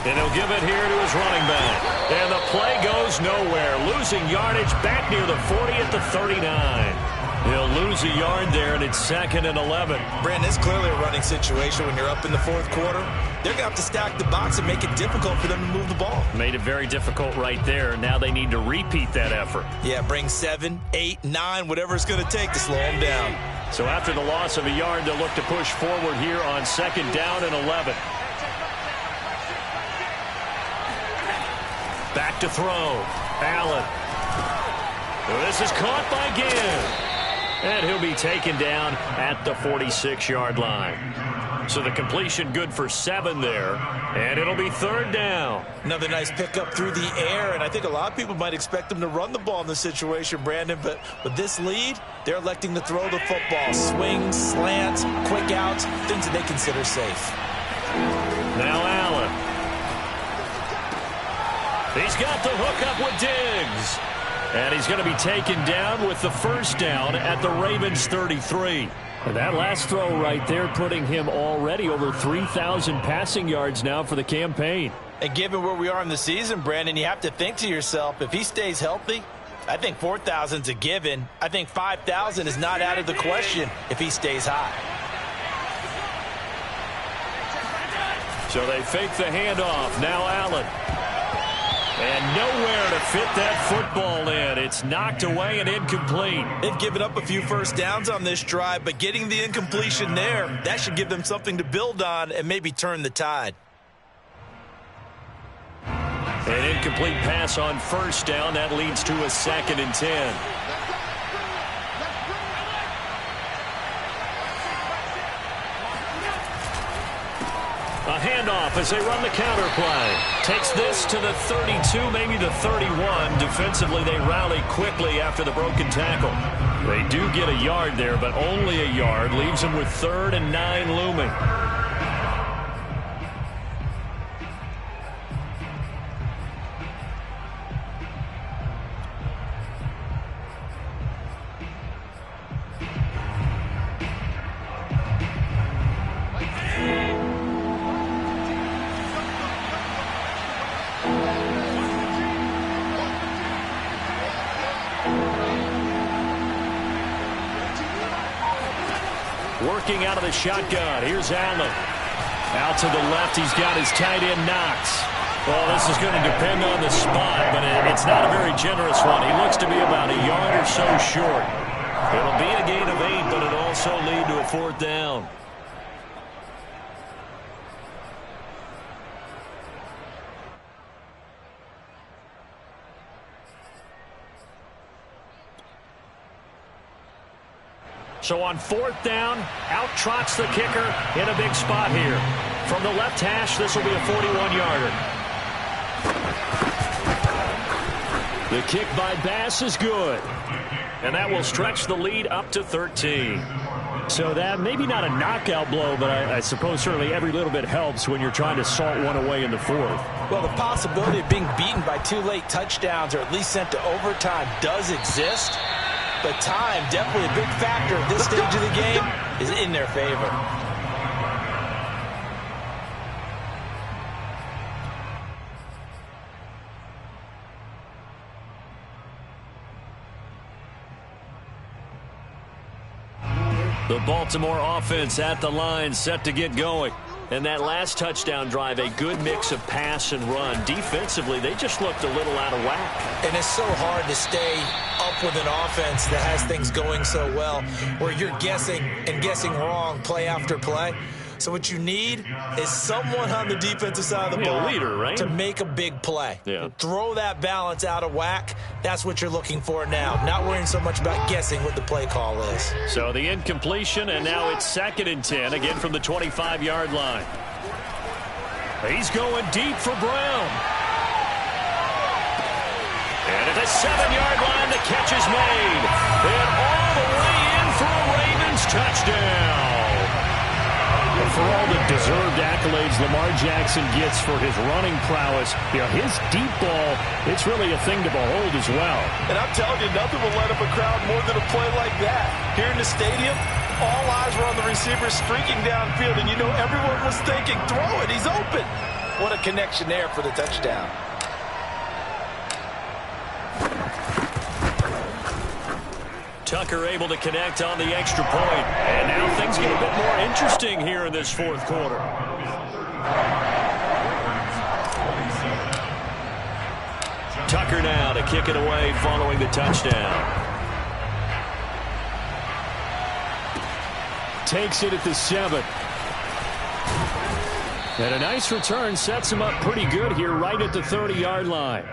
And he'll give it here to his running back. And the play goes nowhere. Losing yardage back near the 40 at the 39. He'll lose a yard there, and it's 2nd and 11. Brandon, it's clearly a running situation when you're up in the fourth quarter. They're going to have to stack the box and make it difficult for them to move the ball. Made it very difficult right there. Now they need to repeat that effort. Yeah, bring 7, 8, 9, whatever it's going to take to slow them down. So after the loss of a yard, they'll look to push forward here on 2nd down and 11. Back to throw. Allen. This is caught by Ginn. And he'll be taken down at the 46-yard line. So the completion good for 7 there. And it'll be 3rd down. Another nice pickup through the air. And I think a lot of people might expect them to run the ball in this situation, Brandon. But with this lead, they're electing to throw the football. Swings, slants, quick outs, things that they consider safe. Now Allen. He's got the hook up with Diggs. And he's going to be taken down with the 1st down at the Ravens 33. And that last throw right there putting him already over 3,000 passing yards now for the campaign. And given where we are in the season, Brandon, you have to think to yourself, if he stays healthy, I think 4,000 is a given. I think 5,000 is not out of the question if he stays high. So they fake the handoff. Now Allen. And nowhere to fit that football in. It's knocked away and incomplete. They've given up a few first downs on this drive, but getting the incompletion there, that should give them something to build on and maybe turn the tide. An incomplete pass on 1st down. That leads to a 2nd and 10. A handoff as they run the counter play. Takes this to the 32, maybe the 31. Defensively, they rally quickly after the broken tackle. They do get a yard there, but only a yard. Leaves them with 3rd and 9 looming. Working out of the shotgun. Here's Allen. Out to the left, he's got his tight end Knox. Well, this is going to depend on the spot, but it's not a very generous one. He looks to be about a yard or so short. It'll be a gain of 8, but it'll also lead to a 4th down. So on 4th down, out trots the kicker in a big spot here. From the left hash, this will be a 41-yarder. The kick by Bass is good. And that will stretch the lead up to 13. So that maybe not a knockout blow, but I suppose certainly every little bit helps when you're trying to salt one away in the 4th. Well, the possibility of being beaten by 2 late touchdowns or at least sent to overtime does exist. But time, definitely a big factor at this stage of the game, is in their favor. The Baltimore offense at the line, set to get going. And that last touchdown drive, a good mix of pass and run. Defensively, they just looked a little out of whack. And it's so hard to stay up with an offense that has things going so well, where you're guessing and guessing wrong play after play. So what you need is someone on the defensive side of the ball, a leader, right? To make a big play. Yeah. Throw that balance out of whack. That's what you're looking for now. Not worrying so much about guessing what the play call is. So the incompletion, and now it's 2nd and 10, again from the 25-yard line. He's going deep for Brown. And at the 7-yard line, the catch is made. And all the way in for a Ravens touchdown. For all the deserved accolades Lamar Jackson gets for his running prowess, his deep ball, it's really a thing to behold as well. And I'm telling you, nothing will light up a crowd more than a play like that. Here in the stadium, all eyes were on the receiver streaking downfield, and you know everyone was thinking, throw it, he's open. What a connection there for the touchdown. Tucker able to connect on the extra point. And now things get a bit more interesting here in this fourth quarter. Tucker now to kick it away following the touchdown. Takes it at the 7. And a nice return sets him up pretty good here right at the 30-yard line.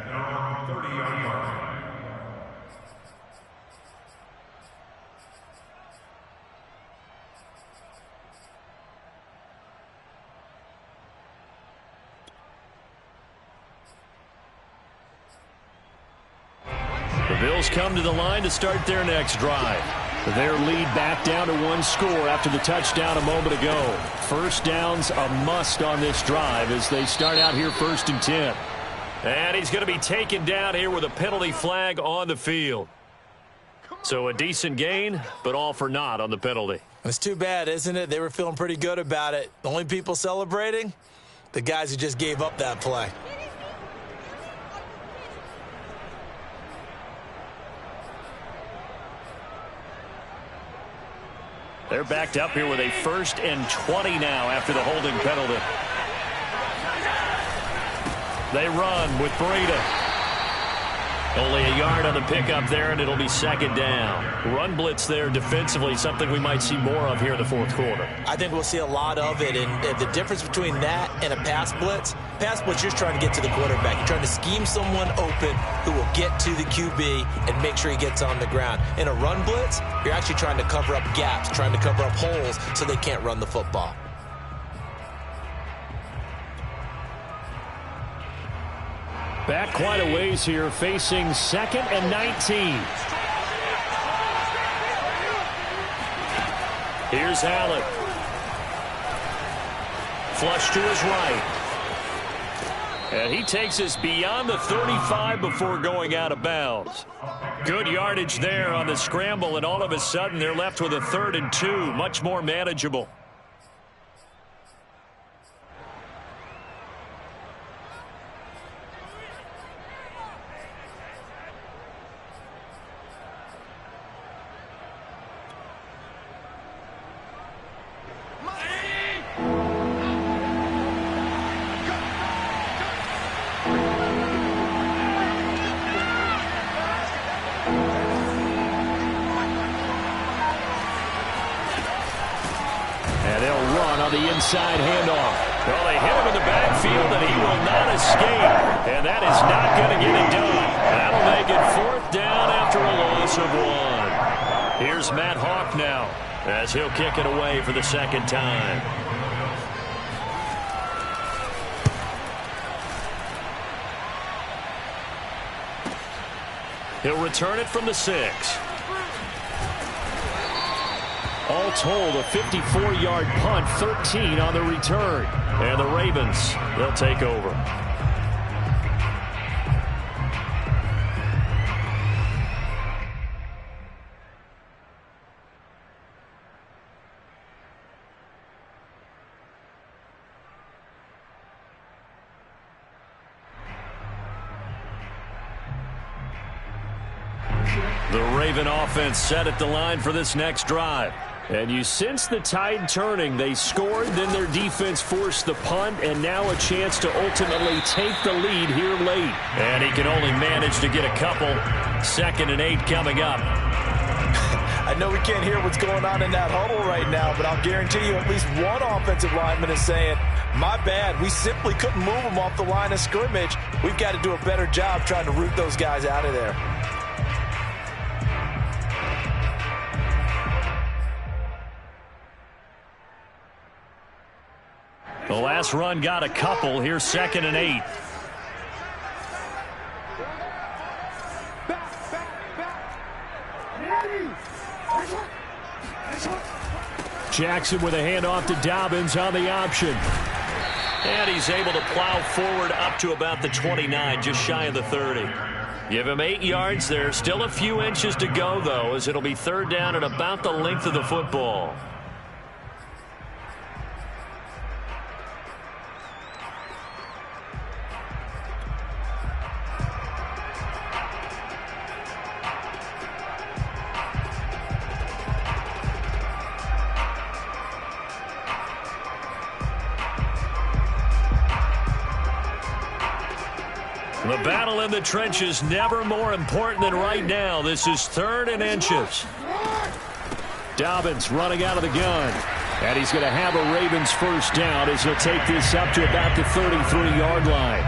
The Bills come to the line to start their next drive. Their lead back down to 1 score after the touchdown a moment ago. First down's a must on this drive as they start out here 1st and 10. And he's going to be taken down here with a penalty flag on the field. So a decent gain, but all for naught on the penalty. It's too bad, isn't it? They were feeling pretty good about it. The only people celebrating? The guys who just gave up that play. They're backed up here with a 1st and 20 now after the holding penalty. They run with Breida. Only a yard on the pickup there, and it'll be 2nd down. Run blitz there defensively, something we might see more of here in the fourth quarter. I think we'll see a lot of it, and the difference between that and a pass blitz, you're trying to get to the quarterback. You're trying to scheme someone open who will get to the QB and make sure he gets on the ground. In a run blitz, you're actually trying to cover up gaps, trying to cover up holes so they can't run the football. Back quite a ways here, facing 2nd and 19. Here's Allen. Flush to his right. And he takes us beyond the 35 before going out of bounds. Good yardage there on the scramble, and all of a sudden they're left with a 3rd and 2, much more manageable. Inside handoff. Well, they hit him in the backfield, and he will not escape. And that is not going to get it done. That'll make it 4th down after a loss of 1. Here's Matt Hawk now as he'll kick it away for the 2nd time. He'll return it from the 6. All told, a 54-yard punt, 13 on the return. And the Ravens, they'll take over. The Raven offense set at the line for this next drive. And you sense the tide turning. They scored, then their defense forced the punt, and now a chance to ultimately take the lead here late. And he can only manage to get a couple. 2nd and 8 coming up. I know we can't hear what's going on in that huddle right now, but I'll guarantee you at least one offensive lineman is saying, my bad, we simply couldn't move them off the line of scrimmage. We've got to do a better job trying to root those guys out of there. The last run got a couple. Here's 2nd and 8. Jackson with a handoff to Dobbins on the option. And he's able to plow forward up to about the 29, just shy of the 30. Give him 8 yards there. Still a few inches to go, though, as it'll be third down at about the length of the football. The battle in the trenches never more important than right now. This is 3rd and inches. Dobbins running out of the gun. And he's going to have a Ravens first down as he'll take this up to about the 33-yard line.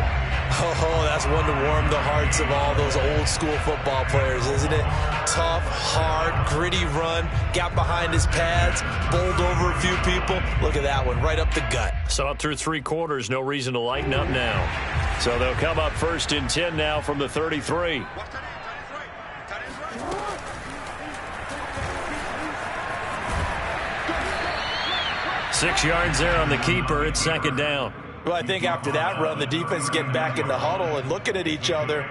Oh, that's one to warm the hearts of all those old school football players, isn't it? Tough, hard, gritty run. Got behind his pads, bowled over a few people. Look at that one, right up the gut. Saw it through 3 quarters. No reason to lighten up now. So they'll come up 1st and 10 now from the 33. 6 yards there on the keeper. It's 2nd down. Well, I think after that run, the defense is getting back in the huddle and looking at each other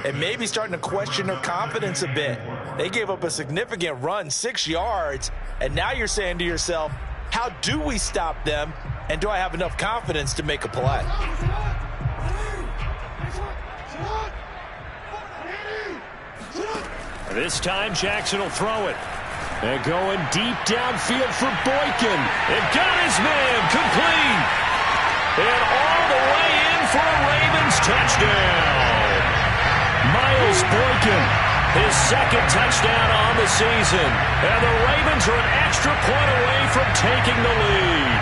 and maybe starting to question their confidence a bit. They gave up a significant run, 6 yards, and now you're saying to yourself, how do we stop them, and do I have enough confidence to make a play? This time, Jackson will throw it. They're going deep downfield for Boykin. They've got his man complete. And all the way in for a Ravens touchdown. Miles Boykin, his 2nd touchdown on the season. And the Ravens are an extra point away from taking the lead.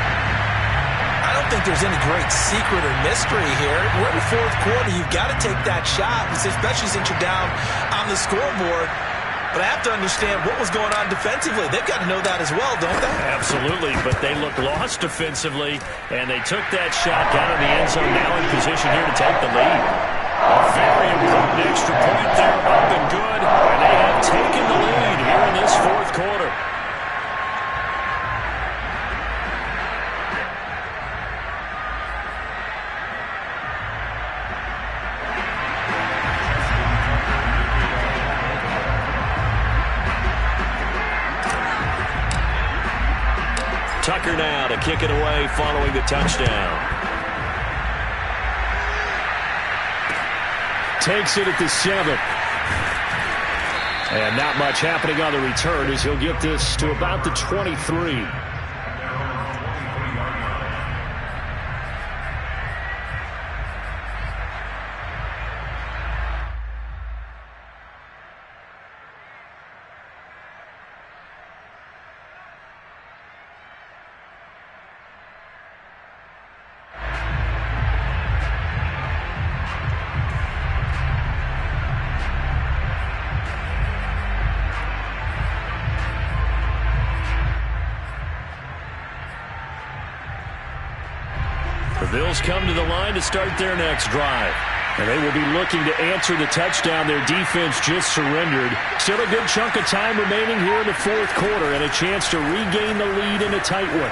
I don't think there's any great secret or mystery here. We're in the 4th quarter. You've got to take that shot, especially since you're down on the scoreboard. But I have to understand what was going on defensively. They've got to know that as well, don't they? Absolutely, but they looked lost defensively, and they took that shot, got in the end zone, now in position here to take the lead. A very important extra point there, up and good, and they have taken the lead here in this 4th quarter. Tucker now to kick it away following the touchdown. Takes it at the 7. And not much happening on the return as he'll get this to about the 23. The Bills come to the line to start their next drive. And they will be looking to answer the touchdown their defense just surrendered. Still a good chunk of time remaining here in the 4th quarter and a chance to regain the lead in a tight one.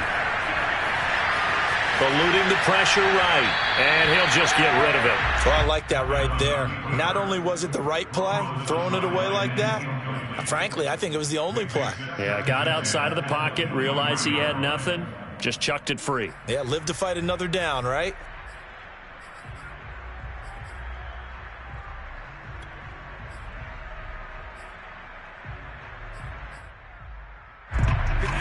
Eluding the pressure right, and he'll just get rid of it. Well, I like that right there. Not only was it the right play, throwing it away like that, frankly, I think it was the only play. Yeah, got outside of the pocket, realized he had nothing, just chucked it free. Yeah, live to fight another down, right?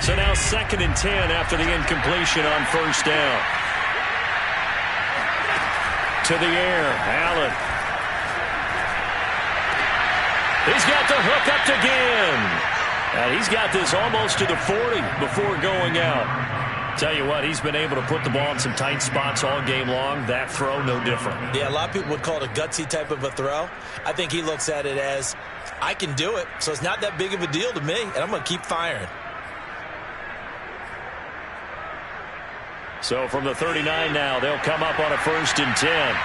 So now 2nd and 10 after the incompletion on 1st down. To the air, Allen. He's got the hook up again. And he's got this almost to the 40 before going out. Tell you what, he's been able to put the ball in some tight spots all game long. That throw, no different. Yeah, a lot of people would call it a gutsy type of a throw. I think he looks at it as, I can do it, so it's not that big of a deal to me, and I'm going to keep firing. So from the 39 now, they'll come up on a 1st and 10.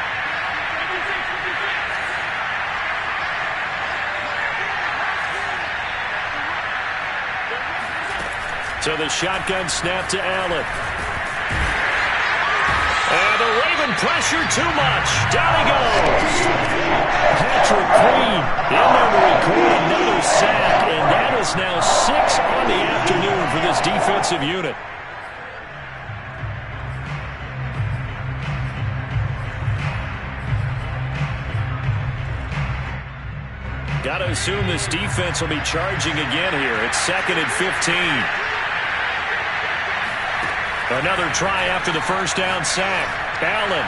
So the shotgun snap to Allen. And the Raven pressure too much. Down he goes. Patrick Queen in there to record another sack, and that is now 6 on the afternoon for this defensive unit. Got to assume this defense will be charging again here. It's 2nd and 15. Another try after the first down sack. Allen.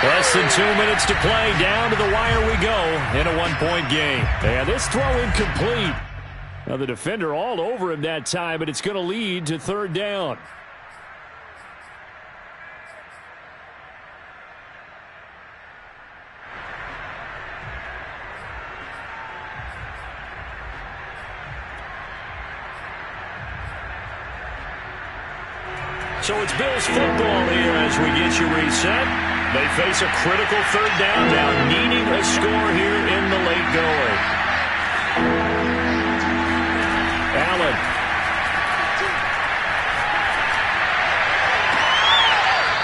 Less than 2 minutes to play. Down to the wire we go in a one-point game. And this throw incomplete. Now the defender all over him that time, but it's going to lead to 3rd down. So it's Bills football here as we get you reset. They face a critical 3rd down now, needing a score here in the late going. Allen.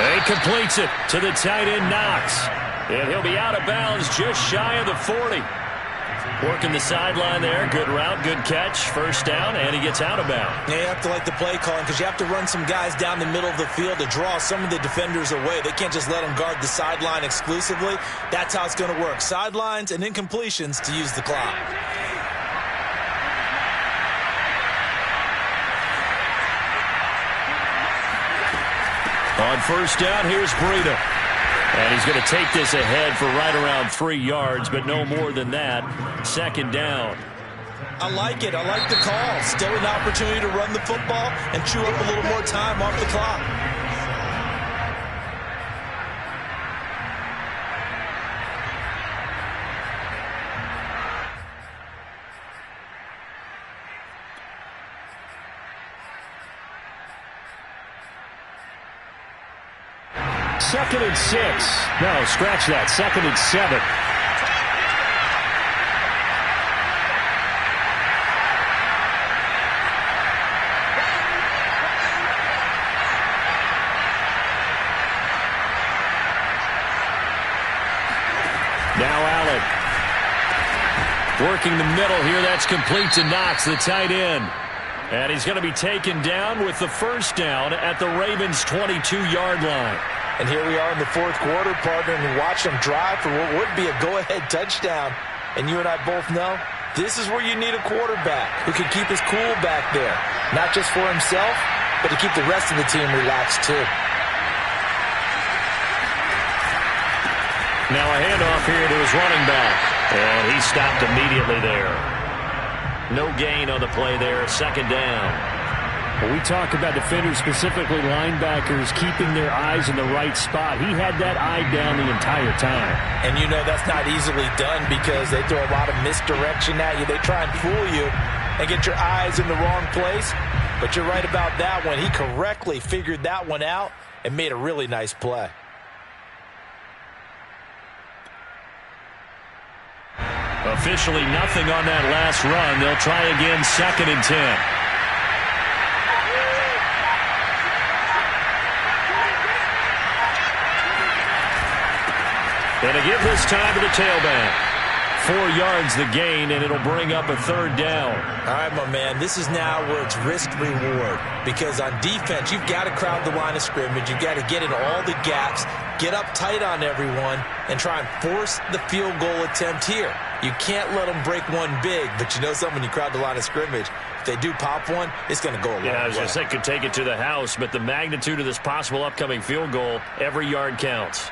He completes it to the tight end Knox. And he'll be out of bounds just shy of the 40. Working the sideline there. Good route, good catch. First down, and he gets out of bounds. Yeah, you have to like the play calling because you have to run some guys down the middle of the field to draw some of the defenders away. They can't just let them guard the sideline exclusively. That's how it's going to work. Sidelines and incompletions to use the clock. On first down, here's Breida. And he's going to take this ahead for right around 3 yards, but no more than that. 2nd down. I like it. I like the call. Still an opportunity to run the football and chew up a little more time off the clock. Second and 6. No, scratch that. 2nd and 7. Now Allen. Working the middle here. That's complete to Knox, the tight end. And he's going to be taken down with the first down at the Ravens' 22-yard line. And here we are in the 4th quarter, partner, and watch them drive for what would be a go-ahead touchdown. And you and I both know this is where you need a quarterback who can keep his cool back there. Not just for himself, but to keep the rest of the team relaxed too. Now a handoff here to his running back. And he stopped immediately there. No gain on the play there. 2nd down. When we talk about defenders, specifically linebackers, keeping their eyes in the right spot, he had that eye down the entire time. And you know that's not easily done because they throw a lot of misdirection at you. They try and fool you and get your eyes in the wrong place. But you're right about that one. He correctly figured that one out and made a really nice play. Officially nothing on that last run. They'll try again, 2nd and 10. And to give this time to the tailback. 4 yards the gain, and it'll bring up a 3rd down. All right, my man, this is now where it's risk-reward. Because on defense, you've got to crowd the line of scrimmage. You've got to get in all the gaps, get up tight on everyone, and try and force the field goal attempt here. You can't let them break one big, but you know something, when you crowd the line of scrimmage, if they do pop one, it's going to go a long way. Yeah, I was going to say, could take it to the house, but the magnitude of this possible upcoming field goal, every yard counts.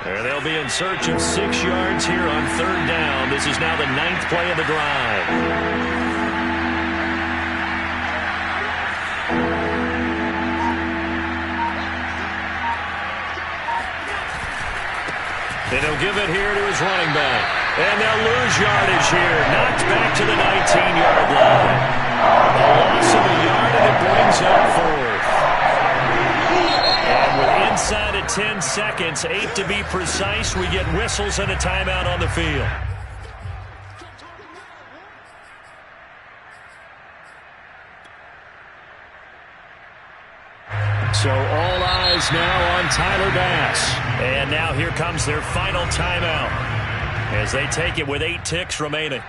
They'll be in search of 6 yards here on 3rd down. This is now the 9th play of the drive. And he'll give it here to his running back. And they'll lose yardage here. Knocked back to the 19-yard line. A loss of a yard, and it brings up 4th. And within inside of 10 seconds, 8 to be precise. We get whistles and a timeout on the field. So all eyes now on Tyler Bass. And now here comes their final timeout as they take it with 8 ticks remaining.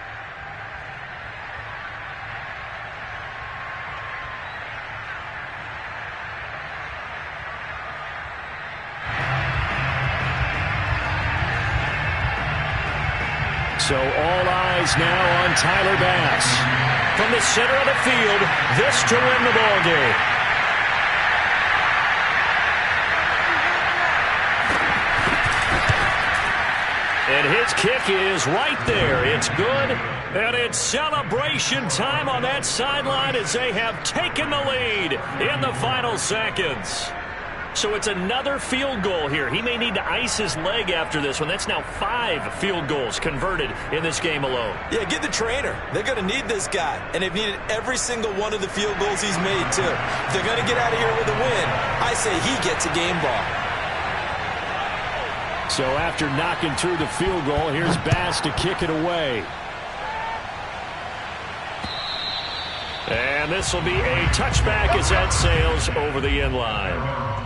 So all eyes now on Tyler Bass. From the center of the field, this to win the ball game. And his kick is right there. It's good. And it's celebration time on that sideline as they have taken the lead in the final seconds. So it's another field goal here. He may need to ice his leg after this one. That's now 5 field goals converted in this game alone. Yeah, get the trainer. They're going to need this guy. And they've needed every single one of the field goals he's made, too. If they're going to get out of here with a win, I say he gets a game ball. So after knocking through the field goal, here's Bass to kick it away. And this will be a touchback as that sails over the end line.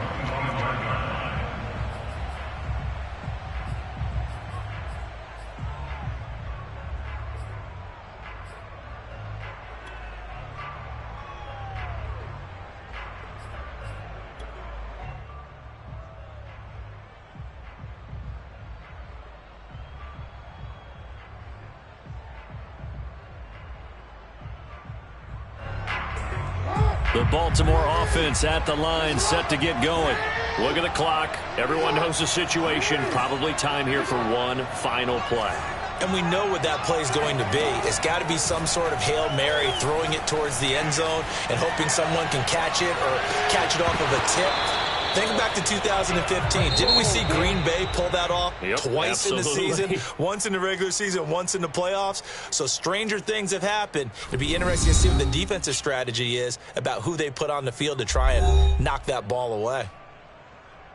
The Baltimore offense at the line, set to get going. Look at the clock. Everyone knows the situation. Probably time here for one final play. And we know what that play is going to be. It's got to be some sort of Hail Mary, throwing it towards the end zone and hoping someone can catch it or catch it off of a tip. Think back to 2015. Didn't we see Green Bay pull that off twice in the season? Once in the regular season, once in the playoffs. So stranger things have happened. It'll be interesting to see what the defensive strategy is about who they put on the field to try and knock that ball away.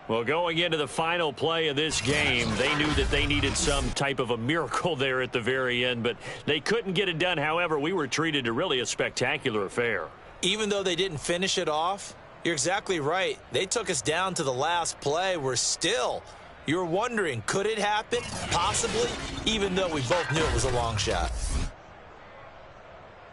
Well, going into the final play of this game, they knew that they needed some type of a miracle there at the very end, but they couldn't get it done. However, we were treated to really a spectacular affair. Even though they didn't finish it off, you're exactly right. They took us down to the last play. We're still, you're wondering, could it happen? Possibly, even though we both knew it was a long shot.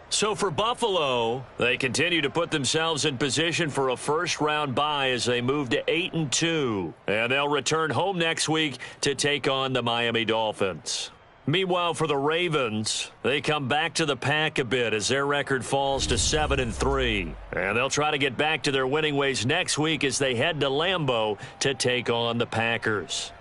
So for Buffalo, they continue to put themselves in position for a first-round bye as they move to 8-2. And they'll return home next week to take on the Miami Dolphins. Meanwhile, for the Ravens, they come back to the pack a bit as their record falls to 7-3. And they'll try to get back to their winning ways next week as they head to Lambeau to take on the Packers.